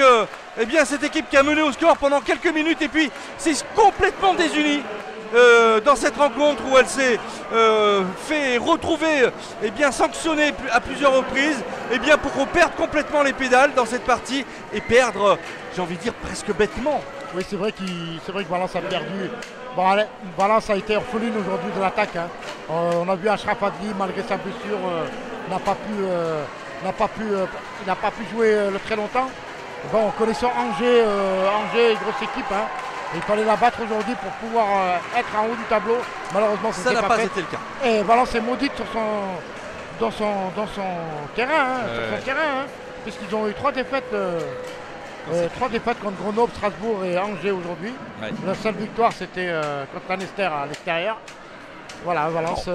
cette équipe qui a mené au score pendant quelques minutes et puis c'est complètement désunie dans cette rencontre où elle s'est fait retrouver sanctionnée à plusieurs reprises pour perdre complètement les pédales dans cette partie et perdre, j'ai envie de dire, presque bêtement. Oui, c'est vrai que Valence a perdu. Bon, allez, Valence a été orpheline aujourd'hui de l'attaque. Hein. On a vu Achraf Adli, malgré sa blessure, n'a pas pu jouer très longtemps. Bon, connaissant Angers, grosse équipe. Hein. Il fallait la battre aujourd'hui pour pouvoir être en haut du tableau. Malheureusement, ça n'a pas été le cas. Et Valence est maudite dans son terrain, puisqu'ils ont eu 3 défaites. 3 défaites contre Grenoble, Strasbourg et Angers aujourd'hui. Ouais. La seule victoire c'était contre l'Anester à l'extérieur. Voilà, Valence,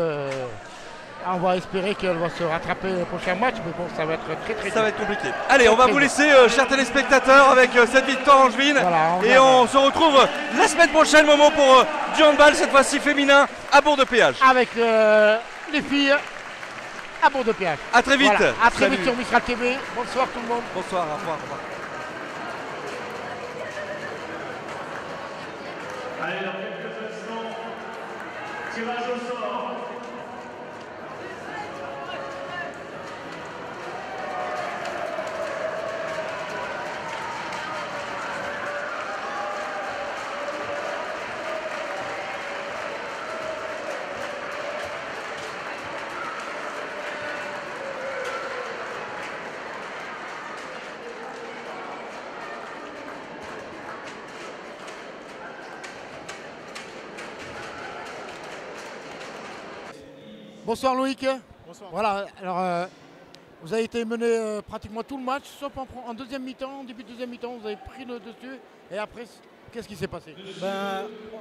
on va espérer qu'elle va se rattraper le prochain match, mais bon, ça va être très ça va être compliqué. Allez, on va vous laisser, chers téléspectateurs, avec cette victoire angevine. Voilà, et on se retrouve la semaine prochaine, Momo, pour du handball, cette fois-ci féminin, à Bourg-de-Péage. Avec les filles à Bourg-de-Péage. A très vite. Voilà, à très vite sur Mistral TV. Bonsoir tout le monde. Bonsoir, au revoir. Allez, dans quelques instants, tirage au sort. Bonsoir Loïc. Bonsoir. Voilà, alors vous avez été mené pratiquement tout le match, sauf en deuxième mi-temps, en début de deuxième mi-temps, vous avez pris le dessus. Et après, qu'est-ce qui s'est passé?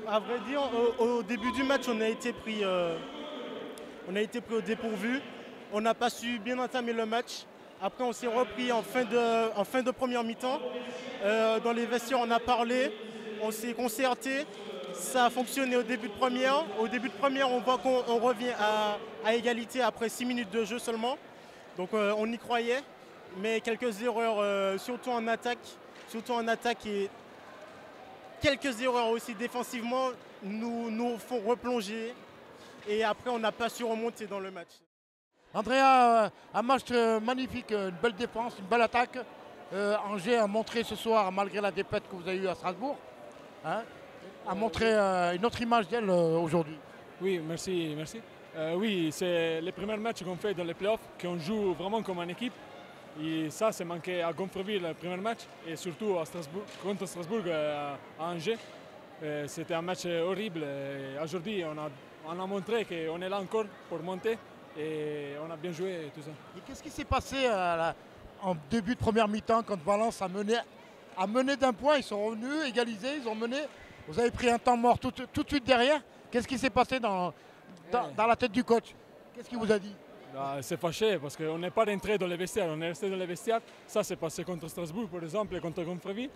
À vrai dire, au début du match, on a été pris au dépourvu. On n'a pas su bien entamer le match. Après, on s'est repris en fin de première mi-temps. Dans les vestiaires, on a parlé, on s'est concerté. Ça a fonctionné au début de première. Au début de première, on voit qu'on revient à égalité après 6 minutes de jeu seulement. Donc on y croyait, mais quelques erreurs, surtout en attaque et quelques erreurs aussi défensivement nous font replonger. Et après, on n'a pas su remonter dans le match. Andrea, un match magnifique, une belle défense, une belle attaque. Angers a montré ce soir, malgré la défaite que vous avez eue à Strasbourg, hein, a montré une autre image d'elle aujourd'hui. Oui, merci. Oui, c'est le premier match qu'on fait dans les playoffs, qu'on joue vraiment comme une équipe. Et ça, c'est manqué à Gonfreville le premier match et surtout à Strasbourg, contre Strasbourg à Angers. C'était un match horrible. Aujourd'hui, on a montré qu'on est là encore pour monter et on a bien joué et tout ça. Et qu'est-ce qui s'est passé en début de première mi-temps quand Valence a mené d'un point? Ils sont revenus, égalisés, ils ont mené. Vous avez pris un temps mort tout de suite derrière. Qu'est-ce qui s'est passé dans la tête du coach? Qu'est-ce qu'il vous a dit? C'est fâché parce qu'on n'est pas rentré dans les vestiaires, on est resté dans les vestiaires. Ça s'est passé contre Strasbourg par exemple et contre Gonfreville.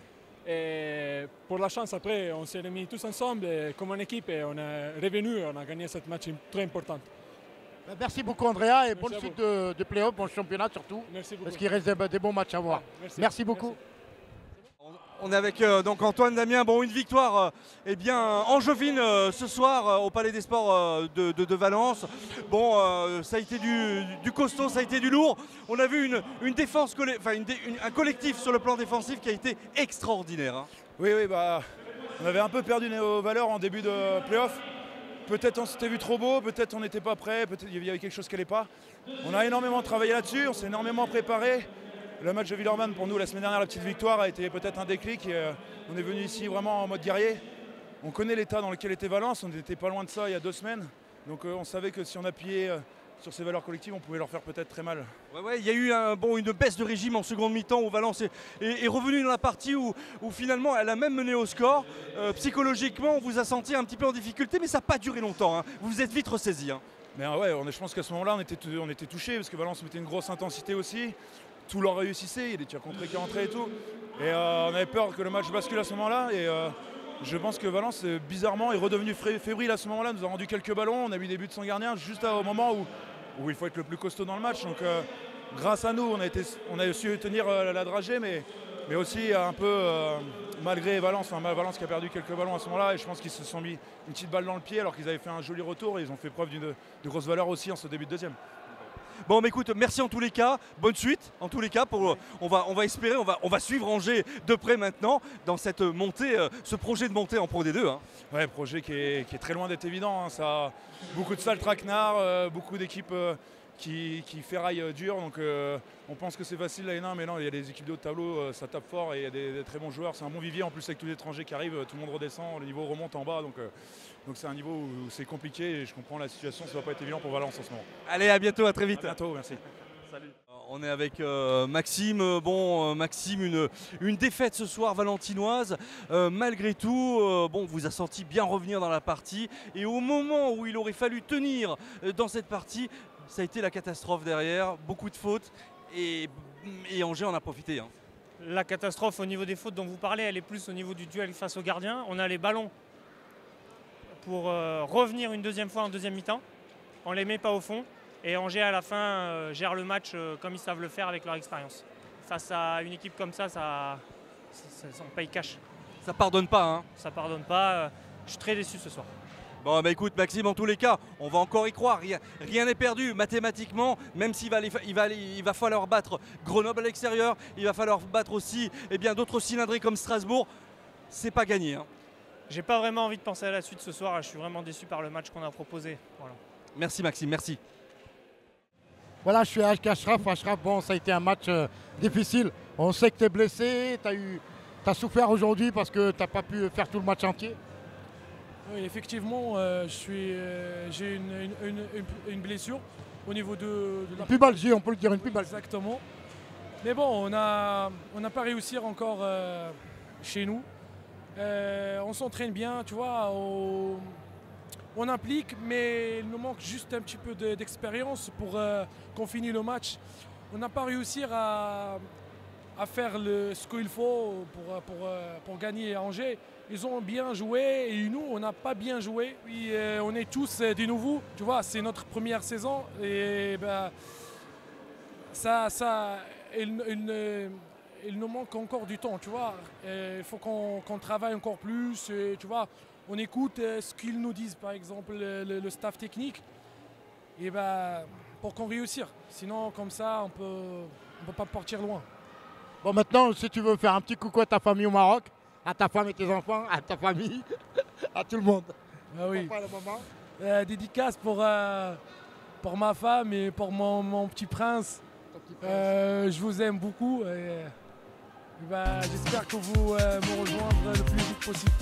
Et pour la chance après, on s'est remis tous ensemble et, comme une équipe et on est revenu, on a gagné cette match très important. Merci beaucoup Andrea et bonne suite de play-off, bon championnat surtout. Merci beaucoup. Parce qu'il reste des bons matchs à voir. Merci beaucoup. Merci. On est avec donc Antoine Damien. Bon, une victoire angevine ce soir au Palais des Sports de Valence. Bon, ça a été du costaud, ça a été du lourd. On a vu une défense, un collectif sur le plan défensif qui a été extraordinaire. Hein. Oui, on avait un peu perdu nos valeurs en début de play-off. Peut-être on s'était vu trop beau, peut-être on n'était pas prêt, peut-être il y avait quelque chose qui n'allait pas. On a énormément travaillé là-dessus, on s'est énormément préparé. Le match de Villeurbanne, pour nous, la semaine dernière, la petite victoire a été peut-être un déclic. On est venu ici vraiment en mode guerrier. On connaît l'état dans lequel était Valence, on n'était pas loin de ça il y a 2 semaines. Donc on savait que si on appuyait sur ces valeurs collectives, on pouvait leur faire peut-être très mal. Ouais, il y a eu une baisse de régime en seconde mi-temps où Valence est revenu dans la partie où finalement elle a même mené au score. Psychologiquement, on vous a senti un petit peu en difficulté, mais ça n'a pas duré longtemps. Hein. Vous vous êtes vite ressaisi. Hein. Mais ouais, je pense qu'à ce moment-là, on était touchés parce que Valence mettait une grosse intensité aussi. Tout leur réussissait, il y a des tirs contrés qui rentraient et tout. Et on avait peur que le match bascule à ce moment-là. Et je pense que Valence, bizarrement, est redevenu fébrile à ce moment-là. Nous a rendu quelques ballons. On a eu des buts sans gardien juste au moment où il faut être le plus costaud dans le match. Donc grâce à nous, on a su tenir la dragée, mais aussi un peu malgré Valence. Valence qui a perdu quelques ballons à ce moment-là. Et je pense qu'ils se sont mis une petite balle dans le pied alors qu'ils avaient fait un joli retour. Et ils ont fait preuve de grosse valeur aussi en ce début de deuxième. Bon, mais écoute, merci en tous les cas, bonne suite en tous les cas. On va espérer, on va suivre Angers de près maintenant dans cette montée, ce projet de montée en Pro D2. Hein. Ouais, projet qui est très loin d'être évident. Hein. Ça a beaucoup de salles traquenards, beaucoup d'équipes qui ferraillent dur. Donc on pense que c'est facile la N1, mais non, il y a des équipes de haut de tableau, ça tape fort et il y a des très bons joueurs. C'est un bon vivier en plus avec tous les étrangers qui arrivent, tout le monde redescend, le niveau remonte en bas. Donc c'est un niveau où c'est compliqué et je comprends la situation, ça ne va pas être évident pour Valence en ce moment. Allez, à bientôt, à très vite. À bientôt, merci. Salut. On est avec Maxime. Maxime, une défaite ce soir valentinoise. Malgré tout, vous a senti bien revenir dans la partie. Et au moment où il aurait fallu tenir dans cette partie, ça a été la catastrophe derrière. Beaucoup de fautes et Angers en a profité. Hein. La catastrophe au niveau des fautes dont vous parlez, elle est plus au niveau du duel face au gardien. On a les ballons pour revenir une deuxième fois en deuxième mi-temps. On ne les met pas au fond. Et Angers à la fin gère le match comme ils savent le faire avec leur expérience. Face à une équipe comme ça, on paye cash. Ça pardonne pas. Hein. Ça pardonne pas. Je suis très déçu ce soir. Bon, écoute Maxime, en tous les cas, on va encore y croire. Rien n'est perdu mathématiquement, même s'il va falloir battre Grenoble à l'extérieur. Il va falloir battre aussi d'autres cylindrés comme Strasbourg. C'est pas gagné. Hein. J'ai pas vraiment envie de penser à la suite ce soir. Je suis vraiment déçu par le match qu'on a proposé. Voilà. Merci Maxime, merci. Voilà, je suis avec Ashraf. Ashraf, ça a été un match difficile. On sait que tu es blessé, tu as souffert aujourd'hui parce que tu n'as pas pu faire tout le match entier. Oui, effectivement, j'ai une blessure au niveau de la pubalgie, on peut le dire, une pubalgie. Exactement. Mais bon, on n'a pas réussi encore chez nous. On s'entraîne bien, tu vois. On implique, mais il nous manque juste un petit peu d'expérience pour qu'on finisse le match. On n'a pas réussi à faire ce qu'il faut pour gagner à Angers. Ils ont bien joué et nous, on n'a pas bien joué. Et, on est tous des nouveaux, tu vois, c'est notre première saison. Et il nous manque encore du temps, tu vois. Il faut qu'on travaille encore plus, et, tu vois. On écoute ce qu'ils nous disent, par exemple, le staff technique, et pour qu'on réussisse. Sinon, comme ça, on peut pas partir loin. Bon, maintenant, si tu veux faire un petit coucou à ta famille au Maroc, à ta femme et tes enfants, à ta famille, à tout le monde. Ah oui. Dédicace pour ma femme et pour mon petit prince. Je vous aime beaucoup. J'espère que vous me rejoindrez le plus vite possible.